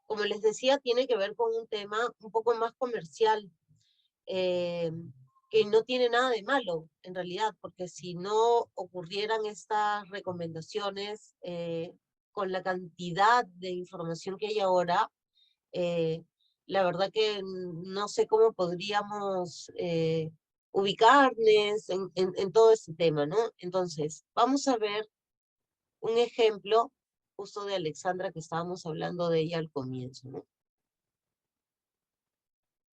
como les decía, tiene que ver con un tema un poco más comercial, eh, que no tiene nada de malo, en realidad, porque si no ocurrieran estas recomendaciones, con la cantidad de información que hay ahora, eh, la verdad que no sé cómo podríamos ubicarnos en todo este tema, ¿no? Entonces, vamos a ver un ejemplo justo de Alexandra que estábamos hablando de ella al comienzo, ¿no?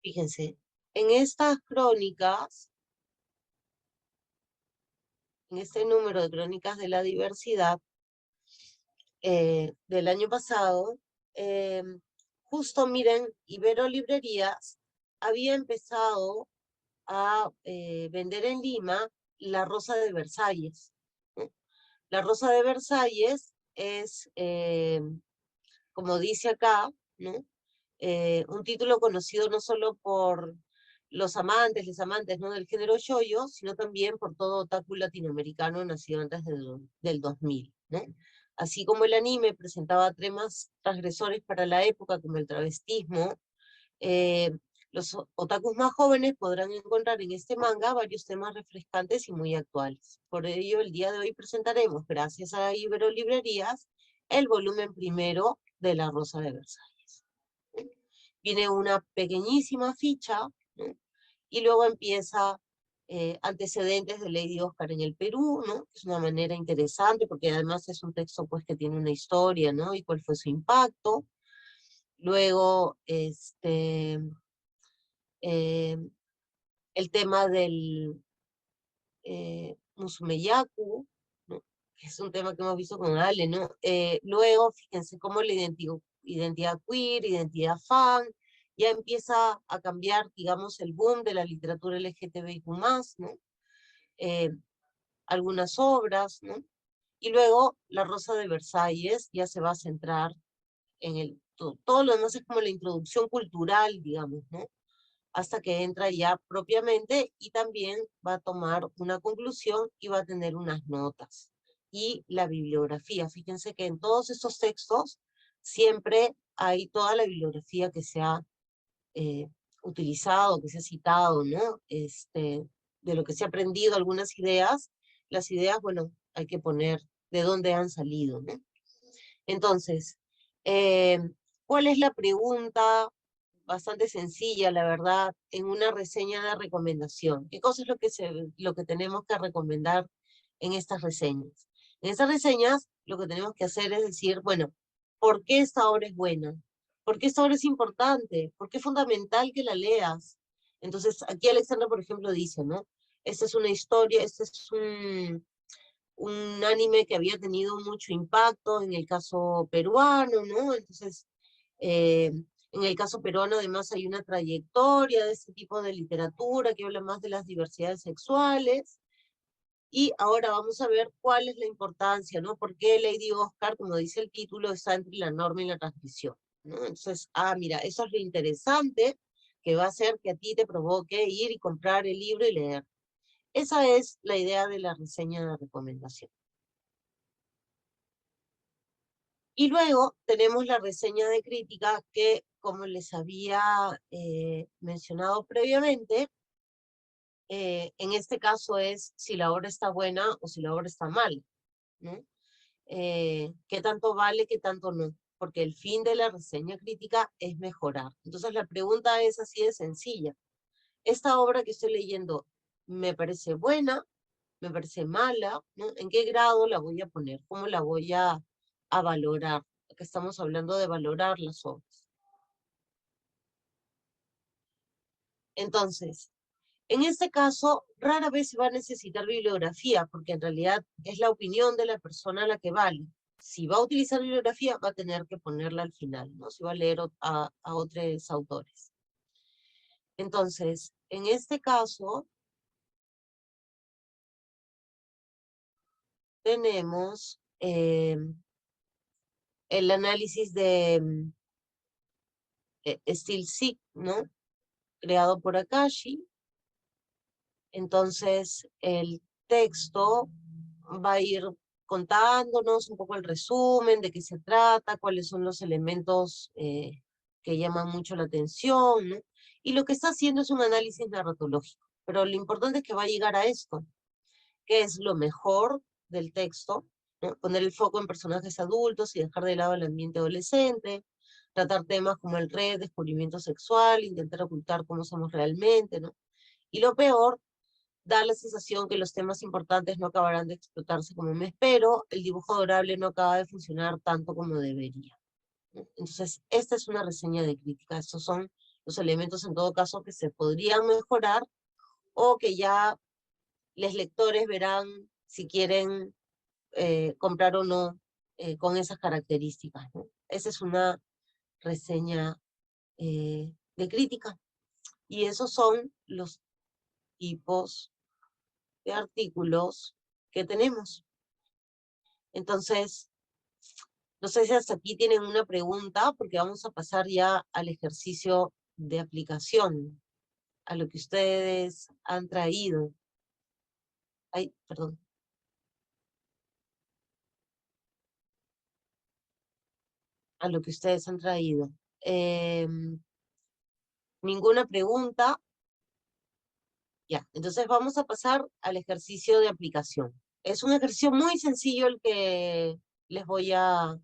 Fíjense, en estas crónicas, en este número de crónicas de la diversidad del año pasado, eh, justo miren, Ibero Librerías había empezado a vender en Lima la Rosa de Versalles, ¿no? La Rosa de Versalles es, como dice acá, ¿no? Un título conocido no solo por los amantes, les amantes, ¿no? del género shoujo, sino también por todo otaku latinoamericano nacido antes del 2000, ¿no? Así como el anime presentaba temas transgresores para la época, como el travestismo, eh, los otakus más jóvenes podrán encontrar en este manga varios temas refrescantes y muy actuales. Por ello, el día de hoy presentaremos, gracias a Ibero Librerías, el volumen primero de La Rosa de Versalles. Viene una pequeñísima ficha, ¿no? Y luego empieza antecedentes de Lady Oscar en el Perú, ¿no? Es una manera interesante porque además es un texto pues que tiene una historia, ¿no? Y cuál fue su impacto. Luego, eh, el tema del Musumeyaku, ¿no? Que es un tema que hemos visto con Ale, ¿no? Luego, fíjense cómo la identidad queer, identidad fan, ya empieza a cambiar, digamos, el boom de la literatura LGTBIQ+, ¿no? Eh, algunas obras, ¿no? Y luego La Rosa de Versalles ya se va a centrar en todo lo demás es como la introducción cultural, digamos, ¿no? Hasta que entra ya propiamente y también va a tomar una conclusión y va a tener unas notas. Y la bibliografía, fíjense que en todos estos textos siempre hay toda la bibliografía que se ha eh, utilizado, que se ha citado, ¿no? De lo que se ha aprendido, algunas ideas, las ideas, bueno, hay que poner de dónde han salido, ¿no? Entonces, eh, ¿cuál es la pregunta? Bastante sencilla, la verdad, en una reseña de recomendación. ¿Qué cosa es lo que tenemos que recomendar en estas reseñas? En estas reseñas, lo que tenemos que hacer es decir, bueno, ¿por qué esta obra es buena? ¿Por qué esta obra es importante? ¿Por qué es fundamental que la leas? Entonces, aquí Alexandra, por ejemplo, dice, ¿no? Esta es una historia, este es un anime que había tenido mucho impacto en el caso peruano, ¿no? Entonces, en el caso peruano además hay una trayectoria de este tipo de literatura que habla más de las diversidades sexuales. Y ahora vamos a ver cuál es la importancia, ¿no? ¿Por qué Lady Oscar, como dice el título, está entre la norma y la transmisión? ¿No? Entonces, mira, eso es lo interesante que va a hacer que a ti te provoque ir y comprar el libro y leer. Esa es la idea de la reseña de recomendación. Y luego tenemos la reseña de crítica que, como les había mencionado previamente, en este caso es si la obra está buena o si la obra está mal, ¿no? ¿Qué tanto vale, qué tanto no? Porque el fin de la reseña crítica es mejorar. Entonces la pregunta es así de sencilla. ¿Esta obra que estoy leyendo me parece buena? ¿Me parece mala? ¿No? ¿En qué grado la voy a poner? ¿Cómo la voy a valorar? Que estamos hablando de valorar las obras. Entonces, En este caso, rara vez se va a necesitar bibliografía, porque en realidad es la opinión de la persona la que vale. Si va a utilizar bibliografía, va a tener que ponerla al final, ¿no? Si va a leer a otros autores. Entonces, en este caso, tenemos el análisis de Stills, ¿no? Creado por Akashi. Entonces, el texto va a ir contándonos un poco el resumen de qué se trata, cuáles son los elementos que llaman mucho la atención, ¿no? Y lo que está haciendo es un análisis narratológico. Pero lo importante es que va a llegar a esto, que es lo mejor del texto, ¿no? Poner el foco en personajes adultos y dejar de lado el ambiente adolescente, tratar temas como el descubrimiento sexual, intentar ocultar cómo somos realmente, ¿no? Y lo peor, da la sensación que los temas importantes no acabarán de explotarse como me espero, el dibujo adorable no acaba de funcionar tanto como debería, ¿no? Entonces, esta es una reseña de crítica. Estos son los elementos en todo caso que se podrían mejorar o que ya los lectores verán si quieren comprar o no con esas características, ¿no? Esa es una reseña de crítica. Y esos son los tipos de artículos que tenemos. Entonces, no sé si hasta aquí tienen una pregunta, porque vamos a pasar ya al ejercicio de aplicación, a lo que ustedes han traído. Ay, perdón. A lo que ustedes han traído. Ninguna pregunta. Ya, entonces vamos a pasar al ejercicio de aplicación. Es un ejercicio muy sencillo el que les voy a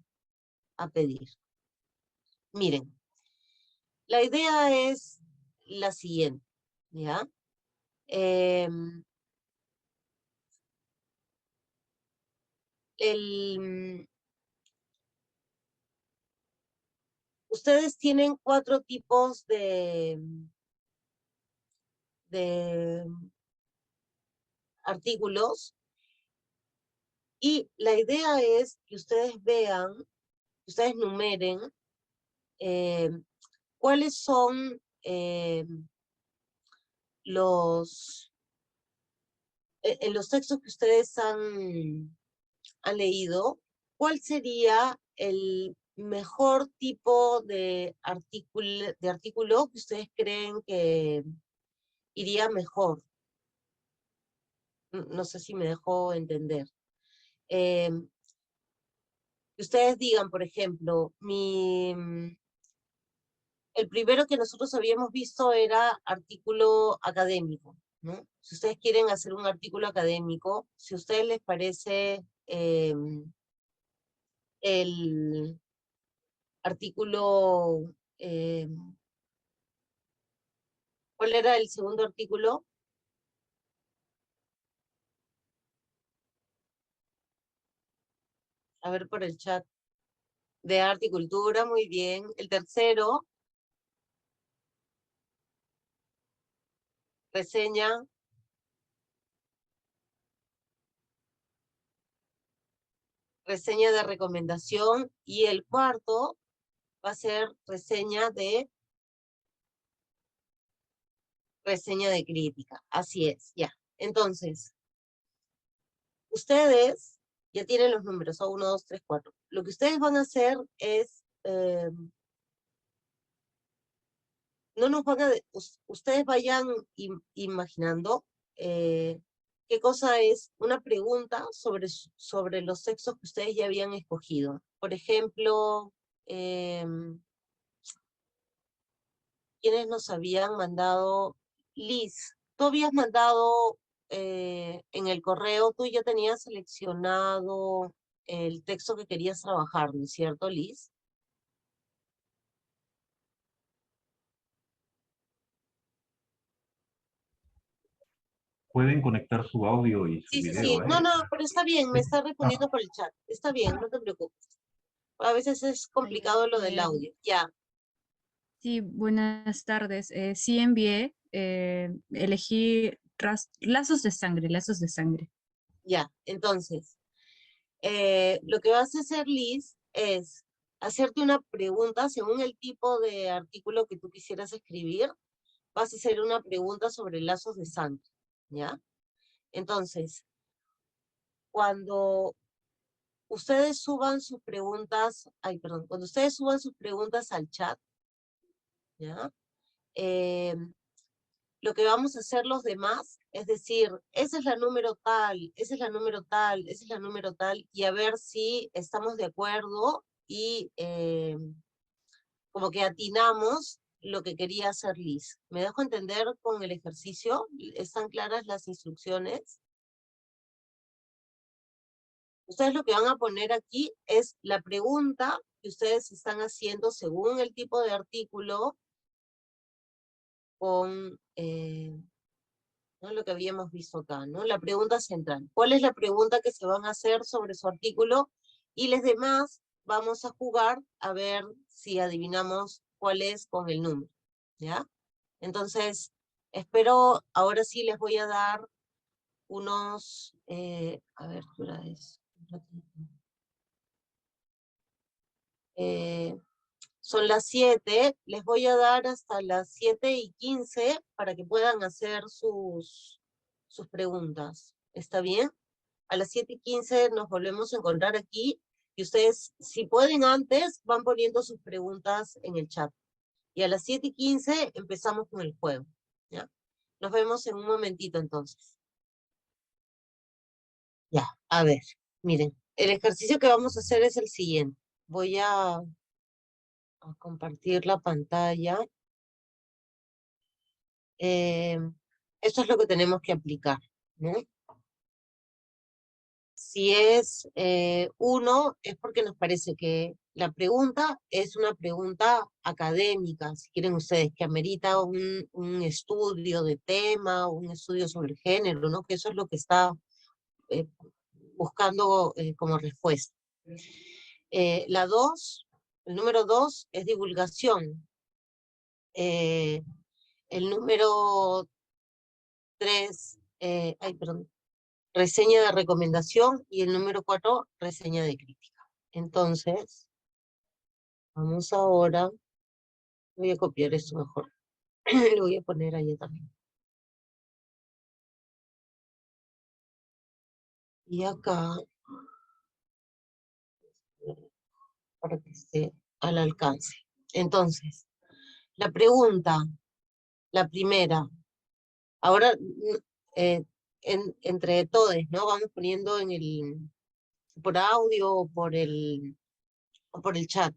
pedir. Miren, la idea es la siguiente, ¿ya? Ustedes tienen 4 tipos de artículos y la idea es que ustedes vean, que ustedes numeren cuáles son en los textos que ustedes han leído, cuál sería el mejor tipo de artículo que ustedes creen que iría mejor. No sé si me dejó entender. Que ustedes digan, por ejemplo, el primero que nosotros habíamos visto era artículo académico, ¿no? Si ustedes quieren hacer un artículo académico, si a ustedes les parece el artículo, ¿cuál era el segundo artículo? A ver por el chat. De arte y cultura, muy bien. El tercero, reseña. Reseña de recomendación. Y el cuarto va a ser reseña de crítica. Así es, ya. Entonces, ustedes ya tienen los números, 1, 2, 3, 4. Lo que ustedes van a hacer es, no nos van a, ustedes vayan imaginando qué cosa es una pregunta sobre los sexos que ustedes ya habían escogido. Por ejemplo, ¿quiénes nos habían mandado? Liz, tú habías mandado en el correo, tú ya tenías seleccionado el texto que querías trabajar, ¿no es cierto, Liz? Pueden conectar su audio y su Sí, sí, sí. video, No, ¿eh? no, pero está bien, me Sí. está respondiendo por el chat. Está bien, no te preocupes. A veces es complicado lo del audio. Ya. Sí, buenas tardes. Sí envié, elegí lazos de sangre, lazos de sangre. Ya, entonces, lo que vas a hacer, Liz, es hacerte una pregunta según el tipo de artículo que tú quisieras escribir. Vas a hacer una pregunta sobre lazos de sangre, ¿ya? Entonces, cuando ustedes suban sus preguntas, ay, perdón, cuando ustedes suban sus preguntas al chat, ¿ya? Eh, lo que vamos a hacer los demás es decir, esa es la número tal, esa es la número tal, esa es la número tal, y a ver si estamos de acuerdo y como que atinamos lo que quería hacer Liz. ¿Me dejo entender con el ejercicio? ¿Están claras las instrucciones? Ustedes lo que van a poner aquí es la pregunta que ustedes están haciendo según el tipo de artículo con ¿no? Lo que habíamos visto acá, ¿no? La pregunta central. ¿Cuál es la pregunta que se van a hacer sobre su artículo? Y los demás vamos a jugar a ver si adivinamos cuál es con el número, ¿ya? Entonces, espero, ahora sí les voy a dar unos, a ver, ¿qué hora es? Eh, Son las 7, les voy a dar hasta las 7:15 para que puedan hacer sus preguntas. ¿Está bien? A las 7:15 nos volvemos a encontrar aquí y ustedes, si pueden antes, van poniendo sus preguntas en el chat. Y a las 7:15 empezamos con el juego, ¿ya? Nos vemos en un momentito entonces. Ya, a ver, miren, el ejercicio que vamos a hacer es el siguiente. Voy a compartir la pantalla. Esto es lo que tenemos que aplicar, ¿no? Si es 1, es porque nos parece que la pregunta es una pregunta académica, si quieren ustedes, que amerita un estudio de tema, un estudio sobre el género, ¿no? Que eso es lo que está eh, buscando como respuesta. La 2, el número 2 es divulgación. El número 3, ay, perdón, reseña de recomendación, y el número 4, reseña de crítica. Entonces, vamos ahora, voy a copiar esto mejor, lo voy a poner ahí también. Y acá, para que esté al alcance. Entonces, la pregunta, la primera, ahora entre todos, ¿no? Vamos poniendo por audio o por el chat.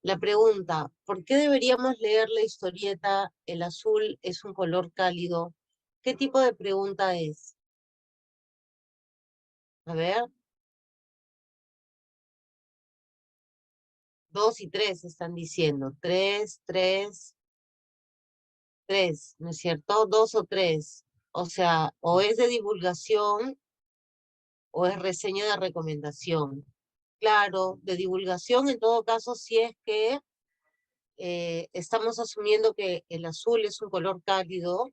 La pregunta, ¿por qué deberíamos leer la historieta El azul es un color cálido? ¿Qué tipo de pregunta es? A ver, 2 y 3 están diciendo. 3, 3, 3, ¿no es cierto? 2 o 3. O sea, o es de divulgación o es reseña de recomendación. Claro, de divulgación en todo caso si es que estamos asumiendo que el azul es un color cálido,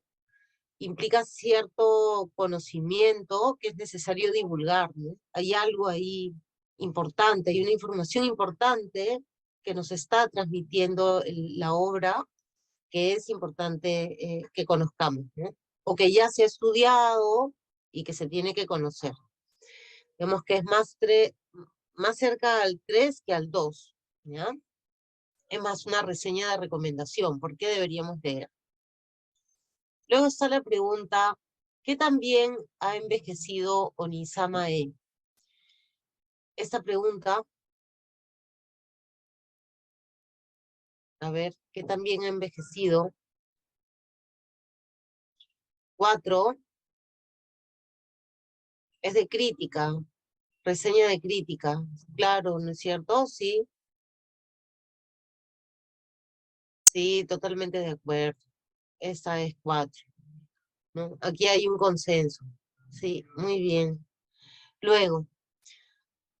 implica cierto conocimiento que es necesario divulgar, ¿no? Hay algo ahí importante, hay una información importante que nos está transmitiendo la obra que es importante que conozcamos, ¿no? O que ya se ha estudiado y que se tiene que conocer. Vemos que es más cerca al 3 que al 2, ¿ya? Es más una reseña de recomendación. ¿Por qué deberíamos leer? Luego está la pregunta, ¿qué tan bien ha envejecido Onisama E? Esta pregunta, a ver, ¿qué tan bien ha envejecido? 4, es de crítica, reseña de crítica. Claro, ¿no es cierto? Sí, sí, totalmente de acuerdo. Esta es 4, ¿no? Aquí hay un consenso. Sí, muy bien. Luego,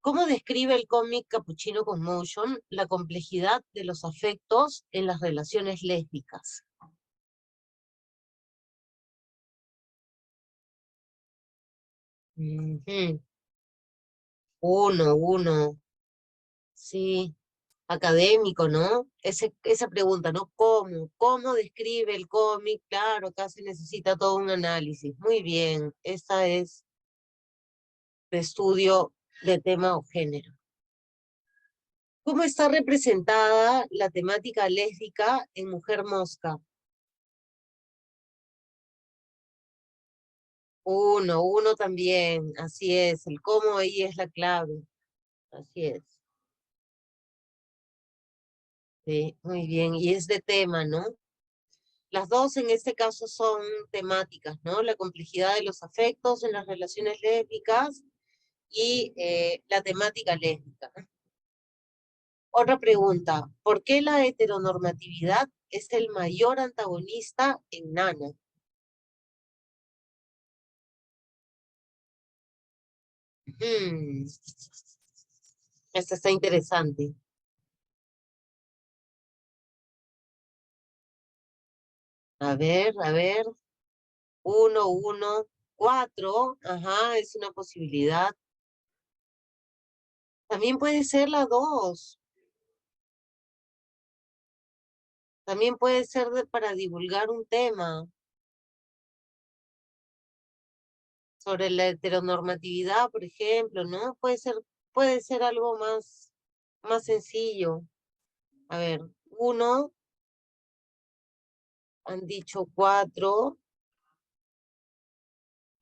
¿Cómo describe el cómic Cappuccino con Motion la complejidad de los afectos en las relaciones lésbicas? Ujú. Uno. Sí, académico, ¿no? Esa pregunta, ¿no? ¿Cómo describe el cómic? Claro, acá se necesita todo un análisis. Muy bien, esta es de estudio de tema o género. ¿Cómo está representada la temática lésbica en Mujer Mosca? Uno también, así es, el cómo ahí es la clave, así es. Sí, muy bien, y es de tema, ¿no? Las dos en este caso son temáticas, ¿no? La complejidad de los afectos en las relaciones lésbicas y la temática lésbica. Otra pregunta, ¿por qué la heteronormatividad es el mayor antagonista en Nana? Hmm, esta está interesante. A ver, uno, cuatro, ajá, es una posibilidad. También puede ser la dos, también puede ser para divulgar un tema sobre la heteronormatividad, por ejemplo, ¿no? Puede ser algo más sencillo. A ver, uno, han dicho cuatro,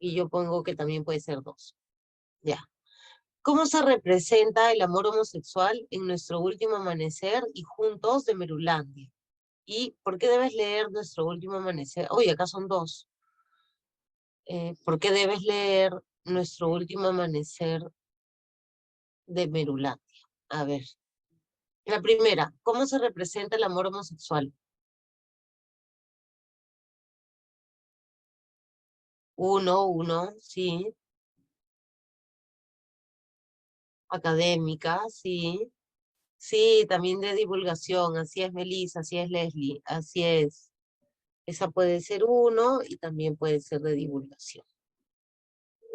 y yo pongo que también puede ser dos. Ya. ¿Cómo se representa el amor homosexual en nuestro último amanecer y juntos de Merulandia? ¿Y por qué debes leer nuestro último amanecer? Oye, acá son dos. ¿Por qué debes leer nuestro último amanecer de Merulandia? A ver. La primera, ¿cómo se representa el amor homosexual? Uno, sí. Académica, sí. Sí, también de divulgación, así es Melissa, así es Leslie, así es. Esa puede ser uno y también puede ser de divulgación.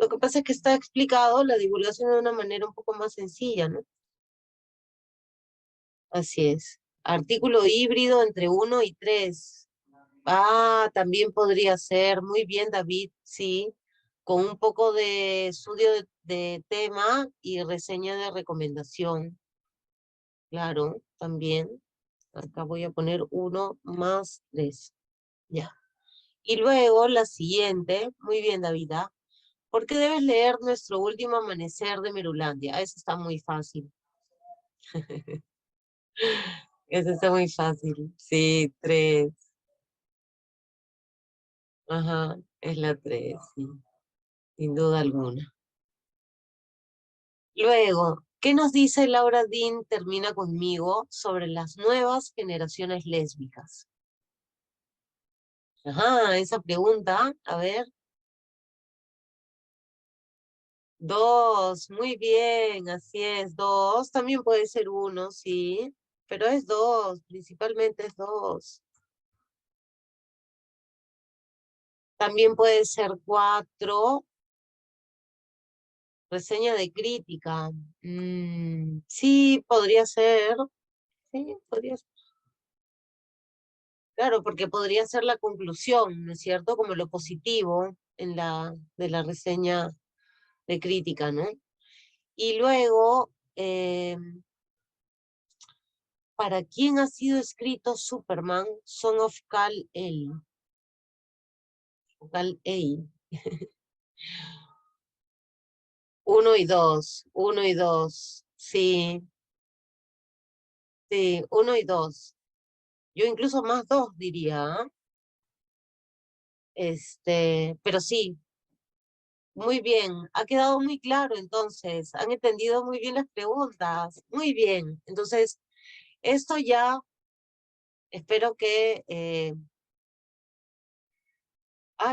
Lo que pasa es que está explicado la divulgación de una manera un poco más sencilla, ¿no? Así es. Artículo híbrido entre uno y tres. Ah, también podría ser. Muy bien, David, sí. Con un poco de estudio de tema y reseña de recomendación. Claro, también. Acá voy a poner uno más tres. Ya. Y luego la siguiente. Muy bien, David. ¿Ah? ¿Por qué debes leer nuestro último amanecer de Merulandia? Eso está muy fácil. Eso está muy fácil. Sí, tres. Ajá, es la tres, sí, sin duda alguna. Luego, ¿qué nos dice Laura Dean termina conmigo sobre las nuevas generaciones lésbicas? Ajá, esa pregunta, a ver. Dos, muy bien, así es, dos. También puede ser uno, sí, pero es dos, principalmente es dos. También puede ser cuatro. Reseña de crítica. Sí, podría ser. Sí, podría ser. Claro, porque podría ser la conclusión, ¿no es cierto? Como lo positivo de la reseña de crítica, ¿no? Y luego, ¿para quién ha sido escrito Superman, Son of Kal-El? Kal-El. Uno y dos. Sí, sí, uno y dos. Yo incluso más dos diría, ¿ah? Pero sí, muy bien, ha quedado muy claro entonces, han entendido muy bien las preguntas, muy bien. Entonces, esto ya espero que...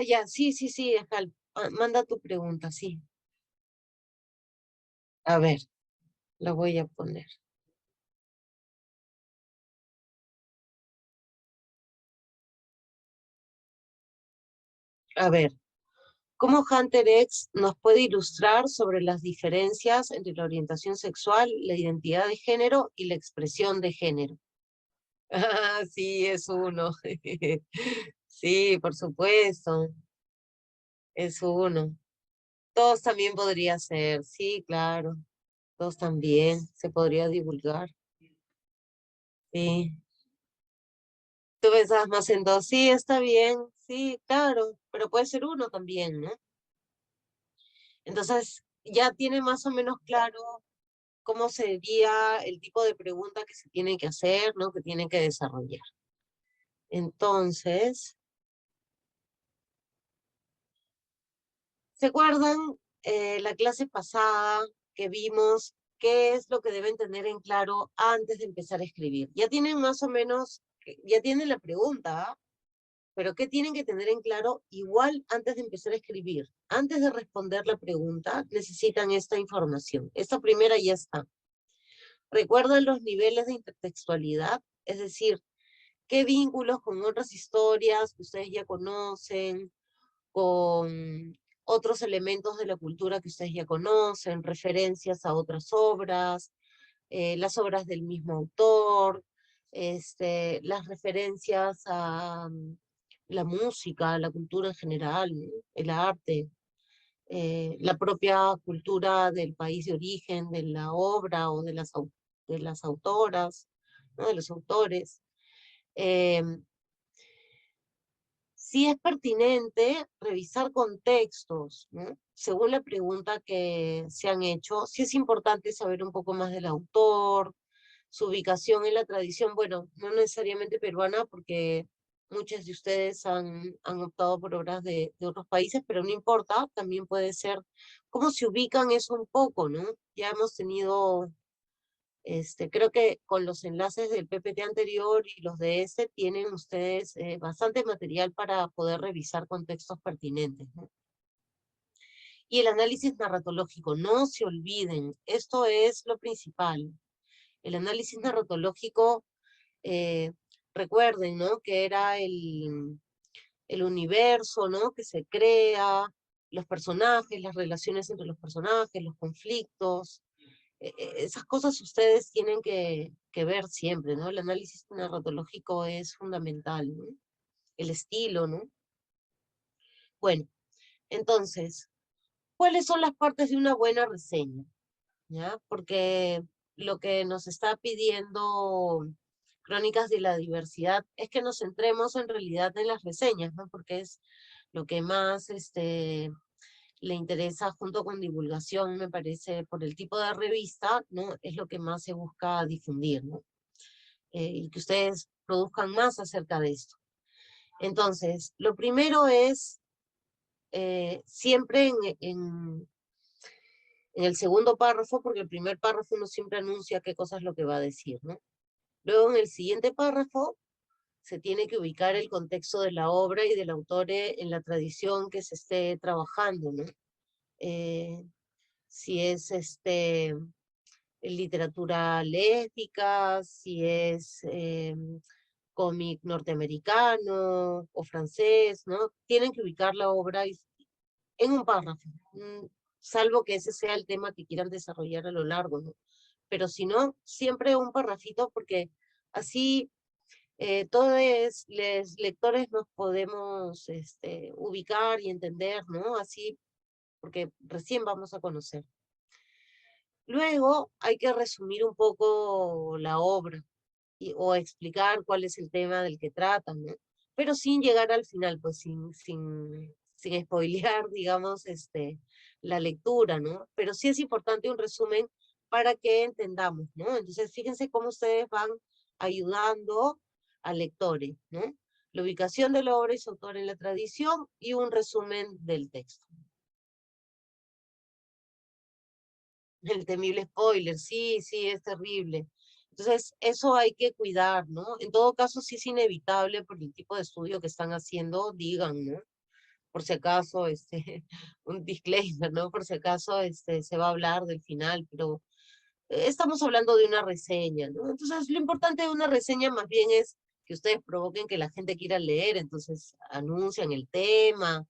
ya, sí, Escal, manda tu pregunta, sí. A ver. La voy a poner. A ver, ¿cómo Hunter X nos puede ilustrar sobre las diferencias entre la orientación sexual, la identidad de género y la expresión de género? Ah, sí, es uno. Sí, por supuesto, es uno. Todos también podría ser, sí, claro. Todos también se podría divulgar. Sí. Tú pensabas más en dos, sí, está bien, sí, claro, pero puede ser uno también, ¿no? Entonces, ya tiene más o menos claro cómo sería el tipo de pregunta que se tiene que hacer, ¿no? Que tienen que desarrollar. Entonces, ¿se acuerdan la clase pasada que vimos qué es lo que deben tener en claro antes de empezar a escribir? Ya tienen más o menos, ya tienen la pregunta, ¿ah? Pero ¿qué tienen que tener en claro igual antes de empezar a escribir? Antes de responder la pregunta, necesitan esta información. Esta primera ya está. ¿Recuerdan los niveles de intertextualidad? Es decir, qué vínculos con otras historias que ustedes ya conocen, con otros elementos de la cultura que ustedes ya conocen, referencias a otras obras, las obras del mismo autor, las referencias a la música, la cultura en general, ¿no? El arte, la propia cultura del país de origen, de la obra o de las autoras, ¿no? De los autores. Sí es pertinente revisar contextos, ¿no? Según la pregunta que se han hecho, sí es importante saber un poco más del autor, su ubicación en la tradición, bueno, no necesariamente peruana, porque muchos de ustedes han optado por obras de otros países, pero no importa, también puede ser cómo se ubican eso un poco, ¿no? Ya hemos tenido creo que con los enlaces del PPT anterior y los de este tienen ustedes bastante material para poder revisar contextos pertinentes, ¿no? Y el análisis narratológico, no se olviden, esto es lo principal. El análisis narratológico, eh, recuerden, ¿no? Que era el universo, ¿no? Que se crea, los personajes, las relaciones entre los personajes, los conflictos, esas cosas ustedes tienen que ver siempre, ¿no? El análisis narratológico es fundamental, ¿no? El estilo, ¿no? Bueno, entonces, ¿cuáles son las partes de una buena reseña? ¿Ya? Porque lo que nos está pidiendo Crónicas de la Diversidad es que nos centremos en realidad en las reseñas, ¿no? Porque es lo que más le interesa junto con divulgación, me parece, por el tipo de revista, ¿no? Es lo que más se busca difundir, ¿no? Y que ustedes produzcan más acerca de esto. Entonces, lo primero es siempre en el segundo párrafo, porque el primer párrafo uno siempre anuncia qué cosa es lo que va a decir, ¿no? Luego en el siguiente párrafo se tiene que ubicar el contexto de la obra y del autor en la tradición que se esté trabajando, ¿no? Si es literatura lésbica, si es cómic norteamericano o francés, ¿no? Tienen que ubicar la obra en un párrafo, salvo que ese sea el tema que quieran desarrollar a lo largo, ¿no? Pero si no, siempre un parrafito porque así todos los lectores nos podemos ubicar y entender, ¿no? Así, porque recién vamos a conocer. Luego hay que resumir un poco la obra o explicar cuál es el tema del que tratan, ¿no? Pero sin llegar al final, pues sin spoilear, digamos, la lectura, ¿no? Pero sí es importante un resumen para que entendamos, ¿no? Entonces, fíjense cómo ustedes van ayudando al lectores, ¿no? La ubicación de la obra y su autor en la tradición y un resumen del texto. El temible spoiler, sí, sí, es terrible. Entonces, eso hay que cuidar, ¿no? En todo caso, sí es inevitable por el tipo de estudio que están haciendo, digan, ¿no? Por si acaso, un disclaimer, ¿no? Por si acaso, se va a hablar del final, pero estamos hablando de una reseña, ¿no? Entonces, lo importante de una reseña más bien es que ustedes provoquen que la gente quiera leer, entonces anuncian el tema,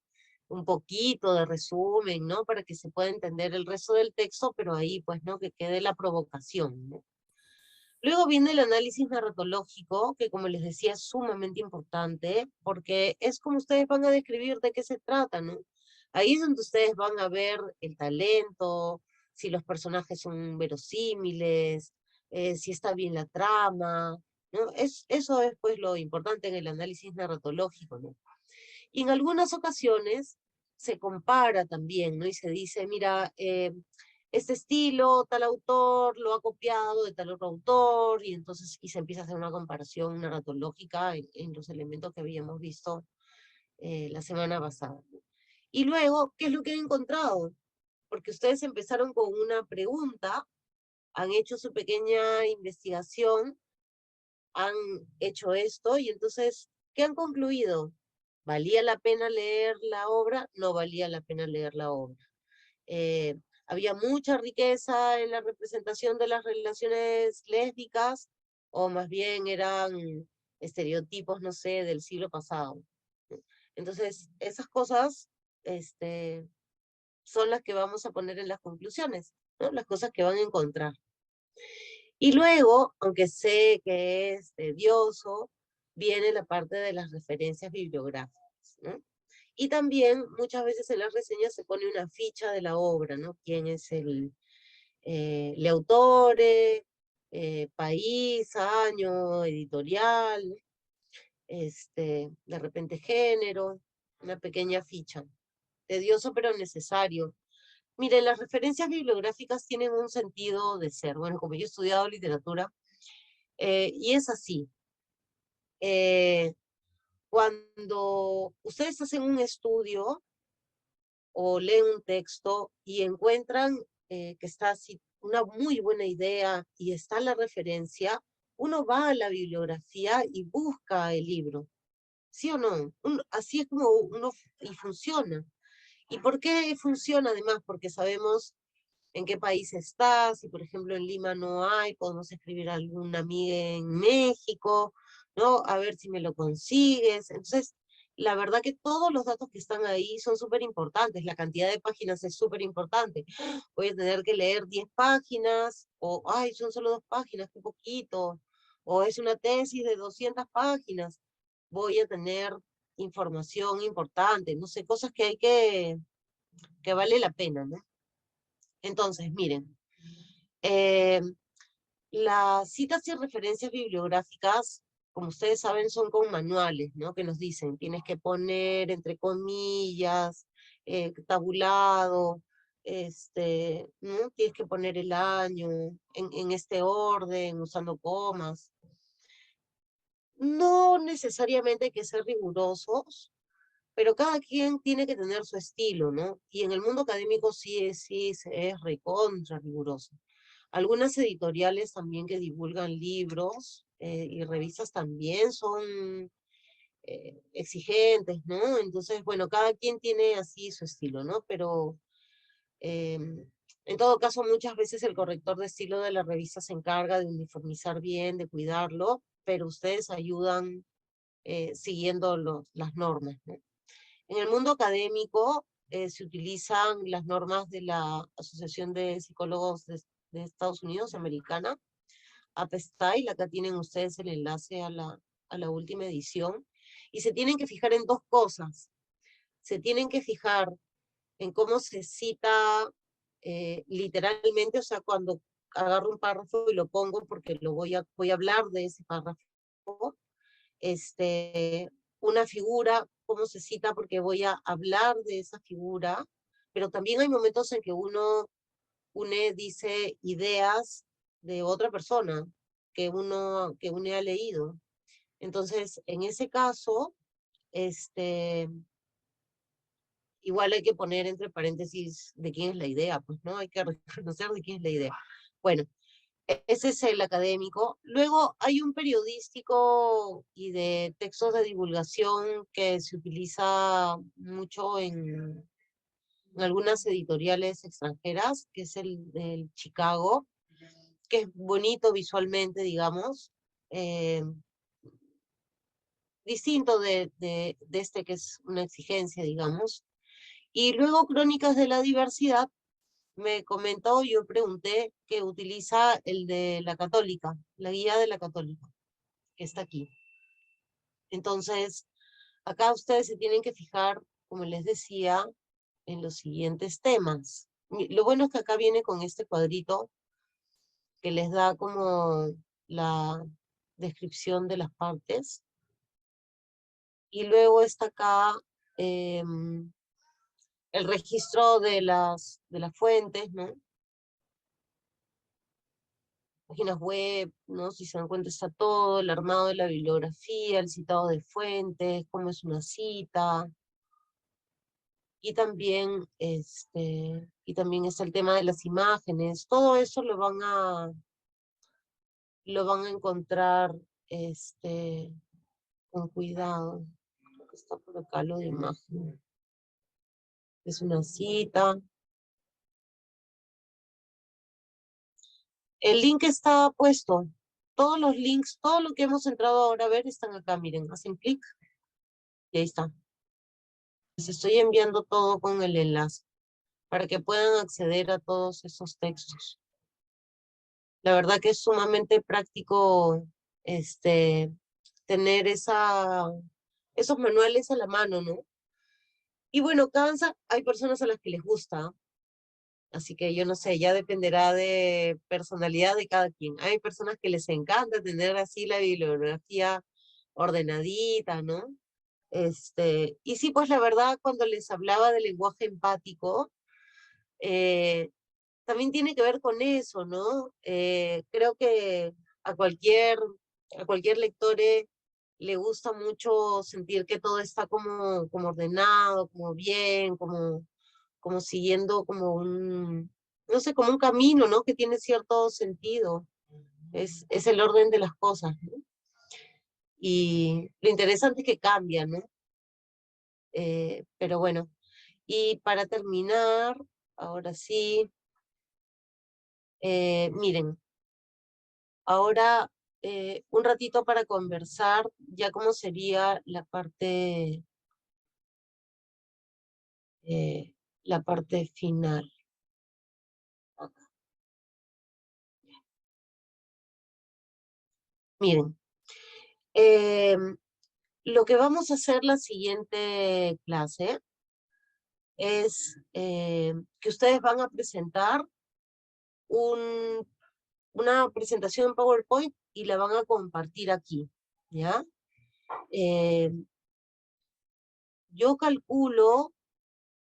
un poquito de resumen, ¿no? Para que se pueda entender el resto del texto, pero ahí, pues, ¿no? Que quede la provocación, ¿no? Luego viene el análisis narratológico, que como les decía es sumamente importante, porque es como ustedes van a describir de qué se trata, ¿no? Ahí es donde ustedes van a ver el talento, si los personajes son verosímiles, si está bien la trama, ¿no? Eso es pues lo importante en el análisis narratológico, ¿no? Y en algunas ocasiones se compara también, ¿no? Y se dice, mira, este estilo, tal autor lo ha copiado de tal otro autor, y entonces y se empieza a hacer una comparación narratológica en los elementos que habíamos visto la semana pasada. Y luego, ¿qué es lo que han encontrado? Porque ustedes empezaron con una pregunta, han hecho su pequeña investigación, han hecho esto, y entonces, ¿qué han concluido? ¿Valía la pena leer la obra? No valía la pena leer la obra. Eh, Había mucha riqueza en la representación de las relaciones lésbicas, o más bien eran estereotipos, no sé, del siglo pasado. Entonces, esas cosas son las que vamos a poner en las conclusiones, ¿no? Las cosas que van a encontrar. Y luego, aunque sé que es tedioso, viene la parte de las referencias bibliográficas, ¿no? Y también muchas veces en las reseñas se pone una ficha de la obra, ¿no? ¿Quién es el autor, país, año, editorial, de repente género, una pequeña ficha. Tedioso pero necesario. Miren, las referencias bibliográficas tienen un sentido de ser. Bueno, como yo he estudiado literatura, y es así. Cuando ustedes hacen un estudio o leen un texto y encuentran que está así una muy buena idea y está la referencia, uno va a la bibliografía y busca el libro. ¿Sí o no? Así es como uno y funciona. ¿Y por qué funciona además? Porque sabemos en qué país estás, si por ejemplo en Lima no hay, podemos escribir a alguna amiga en México, ¿no? A ver si me lo consigues. Entonces, la verdad que todos los datos que están ahí son súper importantes, la cantidad de páginas es súper importante. Voy a tener que leer 10 páginas, o, ay, son solo 2 páginas, qué poquito, o es una tesis de 200 páginas, voy a tener información importante, no sé, cosas que hay que vale la pena, ¿no? Entonces, miren, eh, las citas y referencias bibliográficas, como ustedes saben, son con manuales, ¿no? Que nos dicen, tienes que poner entre comillas, tabulado, ¿no? Tienes que poner el año en este orden, usando comas. No necesariamente hay que ser rigurosos, pero cada quien tiene que tener su estilo, ¿no? Y en el mundo académico sí es recontra riguroso. Algunas editoriales también que divulgan libros y revistas también son exigentes, ¿no? Entonces, bueno, cada quien tiene así su estilo, ¿no? Pero en todo caso, muchas veces el corrector de estilo de la revista se encarga de uniformizar bien, de cuidarlo, pero ustedes ayudan siguiendo las normas, ¿no? En el mundo académico se utilizan las normas de la Asociación de Psicólogos de Estados Unidos, americana, APSTYLE, acá tienen ustedes el enlace a la última edición, y se tienen que fijar en dos cosas. Se tienen que fijar en cómo se cita literalmente, o sea, cuando agarro un párrafo y lo pongo porque voy a hablar de ese párrafo, una figura, cómo se cita porque voy a hablar de esa figura, pero también hay momentos en que uno dice ideas de otra persona que uno ha leído. Entonces, en ese caso, igual hay que poner entre paréntesis de quién es la idea, pues, ¿no? Hay que reconocer de quién es la idea. Bueno, ese es el académico. Luego hay un periodístico y de textos de divulgación que se utiliza mucho en algunas editoriales extranjeras, que es el del Chicago. que es bonito visualmente, digamos, distinto de este que es una exigencia, digamos. Y luego Crónicas de la Diversidad, me comentó, yo pregunté, que utiliza el de la Católica, la guía de la Católica, que está aquí. Entonces, acá ustedes se tienen que fijar, como les decía, en los siguientes temas. Lo bueno es que acá viene con este cuadrito que les da como la descripción de las partes. Y luego está acá el registro de las fuentes, ¿no? Páginas web, ¿no? Si se dan cuenta está todo, el armado de la bibliografía, el citado de fuentes, cómo es una cita. Y también, y también está el tema de las imágenes. Todo eso lo van a encontrar con cuidado. Creo que está por acá lo de imagen. Es una cita. El link está puesto. Todos los links, todo lo que hemos entrado ahora a ver están acá, miren. Hacen clic y ahí está. Les estoy enviando todo con el enlace para que puedan acceder a todos esos textos. La verdad que es sumamente práctico tener esos manuales a la mano, ¿no? Y bueno, cansa, hay personas a las que les gusta, así que yo no sé, ya dependerá de personalidad de cada quien. Hay personas que les encanta tener así la bibliografía ordenadita, ¿no? Y sí, pues la verdad, cuando les hablaba del lenguaje empático, también tiene que ver con eso, ¿no? Creo que a cualquier lector le gusta mucho sentir que todo está como ordenado, como bien, como siguiendo como no sé, como un camino, ¿no? Que tiene cierto sentido. Es el orden de las cosas, ¿no? Y lo interesante es que cambia, ¿no? Pero bueno, y para terminar, ahora sí, miren, ahora un ratito para conversar ya cómo sería la parte final. Miren, lo que vamos a hacer la siguiente clase es que ustedes van a presentar una presentación en PowerPoint y la van a compartir aquí, ¿ya? Yo calculo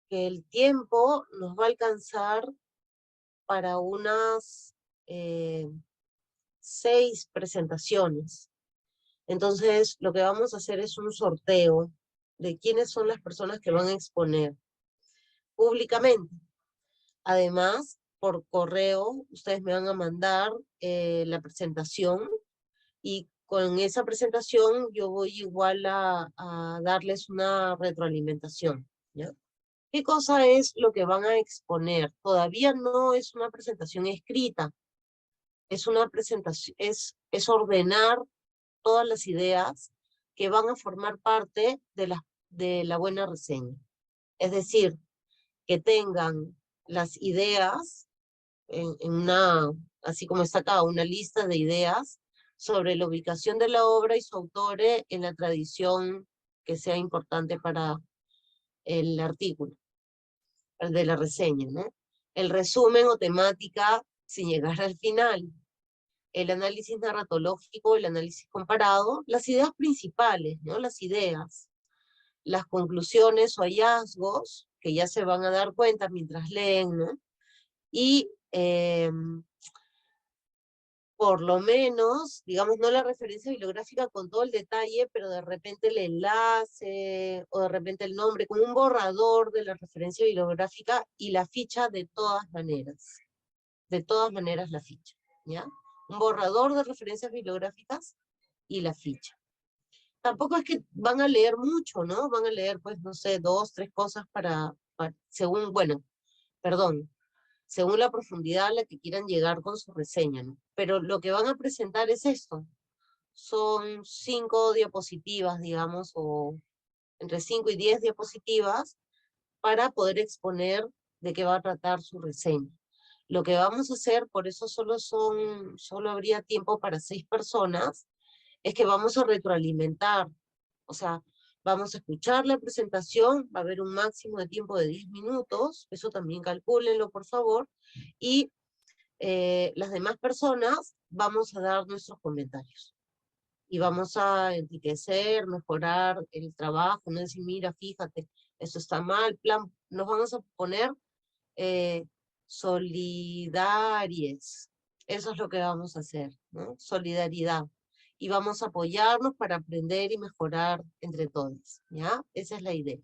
que el tiempo nos va a alcanzar para unas 6 presentaciones. Entonces, lo que vamos a hacer es un sorteo de quiénes son las personas que van a exponer públicamente. Además, por correo, ustedes me van a mandar la presentación y con esa presentación yo voy igual a darles una retroalimentación, ¿ya? ¿Qué cosa es lo que van a exponer? Todavía no es una presentación escrita, es una presentación, es ordenar todas las ideas que van a formar parte de la buena reseña. Es decir, que tengan las ideas en así como está acá, una lista de ideas sobre la ubicación de la obra y su autor en la tradición que sea importante para el artículo, el de la reseña, ¿no? El resumen o temática sin llegar al final, el análisis narratológico, el análisis comparado, las ideas principales, ¿no? Las ideas, las conclusiones o hallazgos que ya se van a dar cuenta mientras leen, ¿no? Y por lo menos, digamos, no la referencia bibliográfica con todo el detalle, pero de repente el enlace o de repente el nombre, como un borrador de la referencia bibliográfica y la ficha de todas maneras la ficha, ¿ya? Un borrador de referencias bibliográficas y la ficha. Tampoco es que van a leer mucho, ¿no? Van a leer, pues, no sé, 2, 3 cosas según, bueno, perdón, según la profundidad a la que quieran llegar con su reseña, ¿no? Pero lo que van a presentar es esto. Son 5 diapositivas, digamos, o entre 5 y 10 diapositivas para poder exponer de qué va a tratar su reseña. Lo que vamos a hacer, por eso solo habría tiempo para 6 personas, es que vamos a retroalimentar. O sea, vamos a escuchar la presentación, va a haber un máximo de tiempo de 10 minutos, eso también calcúlenlo por favor, y las demás personas vamos a dar nuestros comentarios. Y vamos a enriquecer, mejorar el trabajo, no decir, mira, fíjate, esto está mal, plan, nos vamos a poner solidaries. Eso es lo que vamos a hacer, ¿no? Solidaridad. Y vamos a apoyarnos para aprender y mejorar entre todos, ¿ya? Esa es la idea.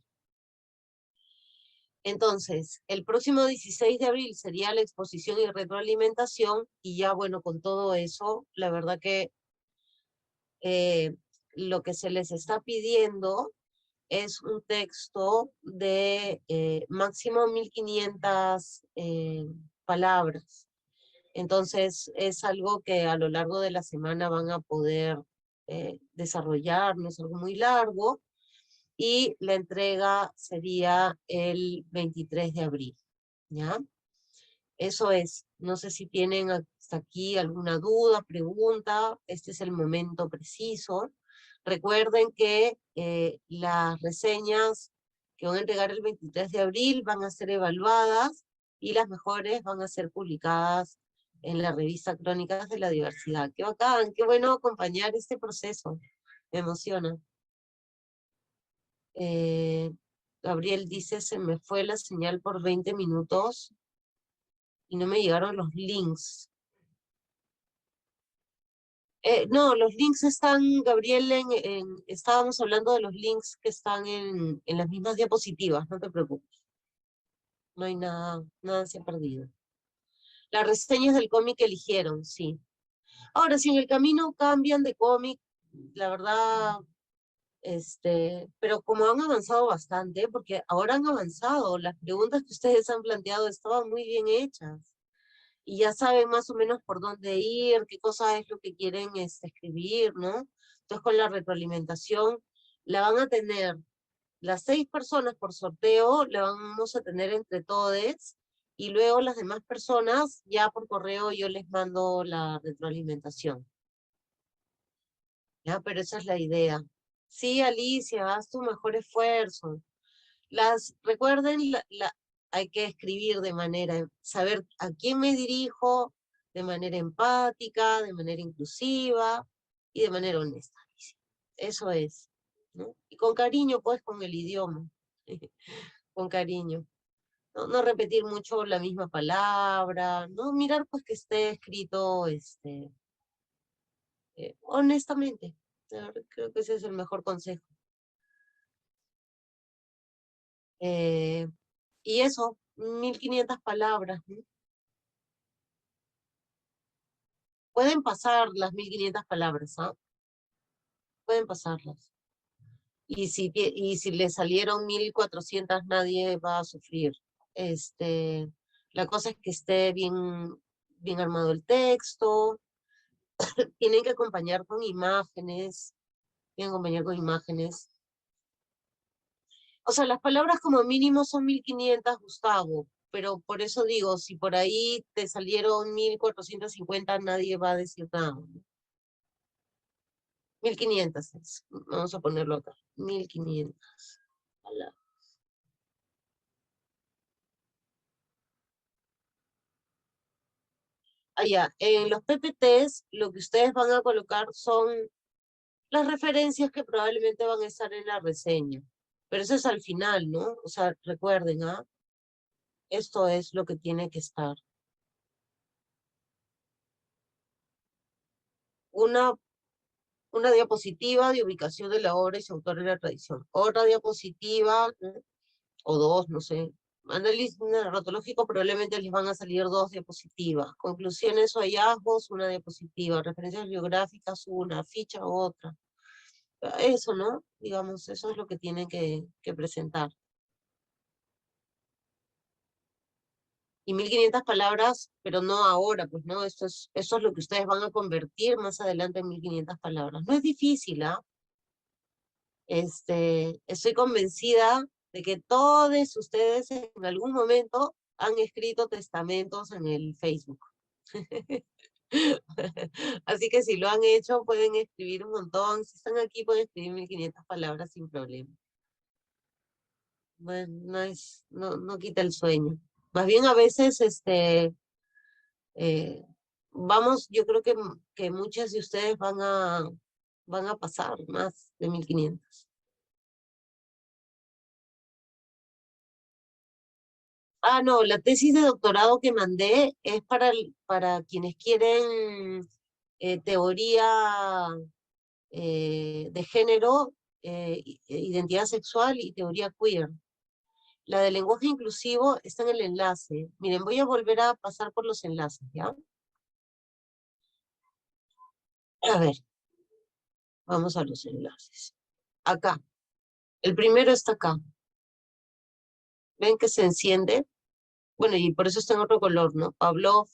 Entonces, el próximo 16 de abril sería la exposición y retroalimentación, y ya, bueno, con todo eso, la verdad que lo que se les está pidiendo es un texto de máximo 1500 palabras. Entonces es algo que a lo largo de la semana van a poder desarrollar, no es algo muy largo, y la entrega sería el 23 de abril, ¿ya? Eso es, no sé si tienen hasta aquí alguna duda, pregunta, este es el momento preciso. Recuerden que las reseñas que van a entregar el 23 de abril van a ser evaluadas y las mejores van a ser publicadas en la revista Crónicas de la Diversidad. ¡Qué bacán! ¡Qué bueno acompañar este proceso! Me emociona. Gabriel dice, se me fue la señal por 20 minutos y no me llegaron los links. No, los links están, Gabriel, estábamos hablando de los links que están en las mismas diapositivas, no te preocupes. No hay nada, nada se ha perdido. Las reseñas del cómic que eligieron, sí. Ahora, si en el camino cambian de cómic, la verdad, pero como han avanzado bastante, porque ahora han avanzado, las preguntas que ustedes han planteado estaban muy bien hechas. Y ya saben más o menos por dónde ir, qué cosa es lo que quieren escribir, ¿no? Entonces con la retroalimentación la van a tener las 6 personas por sorteo, la vamos a tener entre todos, y luego las demás personas ya por correo yo les mando la retroalimentación. ¿Ya? Pero esa es la idea. Sí, Alicia, haz tu mejor esfuerzo. Recuerden, hay que escribir de manera, saber a quién me dirijo, de manera empática, de manera inclusiva y de manera honesta. Eso es, ¿no? Y con cariño, pues, con el idioma, con cariño. No, no repetir mucho la misma palabra, no mirar pues que esté escrito honestamente. Creo que ese es el mejor consejo. Y eso, 1500 palabras, ¿no? Pueden pasar las 1500 palabras, ¿ah? Pueden pasarlas. Y si le salieron 1400, nadie va a sufrir. La cosa es que esté bien armado el texto, tienen que acompañar con imágenes, tienen que acompañar con imágenes. O sea, las palabras como mínimo son 1500, Gustavo, pero por eso digo, si por ahí te salieron 1450, nadie va a decir nada, ¿no? 1500 es. Vamos a ponerlo acá. 1500 palabras. Allá, en los PPTs, lo que ustedes van a colocar son las referencias que probablemente van a estar en la reseña. Pero eso es al final, ¿no? O sea, recuerden, ¿ah? Esto es lo que tiene que estar. Una una diapositiva de ubicación de la obra y su autor en la tradición. Otra diapositiva, o dos, no sé. Análisis narratológico, probablemente les van a salir 2 diapositivas. Conclusiones o hallazgos, una diapositiva. Referencias biográficas, una. Ficha, otra. Eso, ¿no? Digamos, eso es lo que tienen que presentar. Y 1500 palabras, pero no ahora, pues no, esto es lo que ustedes van a convertir más adelante en 1500 palabras. No es difícil, ¿ah? Estoy convencida de que todos ustedes en algún momento han escrito testamentos en el Facebook. Así que si lo han hecho, pueden escribir un montón. Si están aquí, pueden escribir 1500 palabras sin problema. Bueno, no quita el sueño. Más bien a veces, yo creo que muchas de ustedes van a pasar más de 1500. Ah, no, la tesis de doctorado que mandé es para quienes quieren teoría de género, identidad sexual y teoría queer. La de lenguaje inclusivo está en el enlace. Miren, voy a volver a pasar por los enlaces, ¿ya? A ver, vamos a los enlaces. Acá. El primero está acá. ¿Ven que se enciende? Bueno, y por eso está en otro color, ¿no? Pavlov,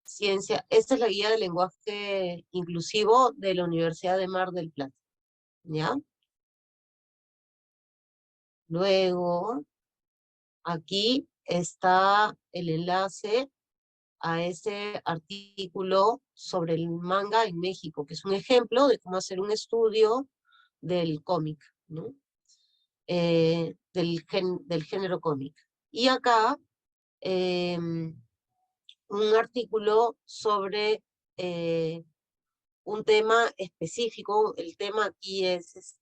ciencia. Esta es la guía de lenguaje inclusivo de la Universidad de Mar del Plata, ¿ya? Luego, aquí está el enlace a ese artículo sobre el manga en México, que es un ejemplo de cómo hacer un estudio del cómic, ¿no? Del género cómic. Y acá, un artículo sobre un tema específico. El tema aquí es,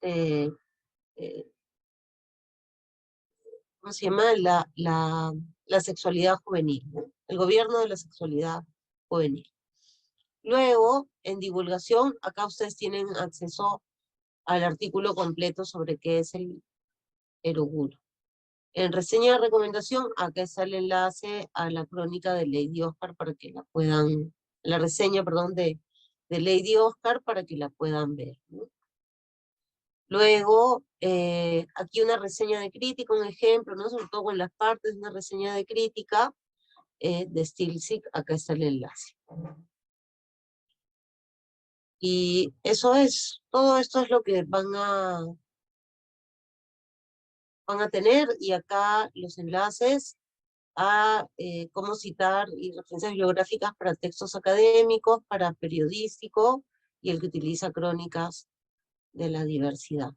¿cómo se llama? La sexualidad juvenil, ¿no? El gobierno de la sexualidad juvenil. Luego, en divulgación, acá ustedes tienen acceso al artículo completo sobre qué es el eroguro. En reseña de recomendación, acá está el enlace a la crónica de Lady Oscar para que la puedan, la reseña, perdón, de Lady Oscar para que la puedan ver, ¿no? Luego, aquí una reseña de crítica, un ejemplo, ¿no? Sobre todo con las partes, una reseña de crítica de Stilsic, acá está el enlace. Y eso es, todo esto es lo que van a tener, y acá los enlaces a cómo citar y referencias bibliográficas para textos académicos, para periodístico, y el que utiliza crónicas de la diversidad.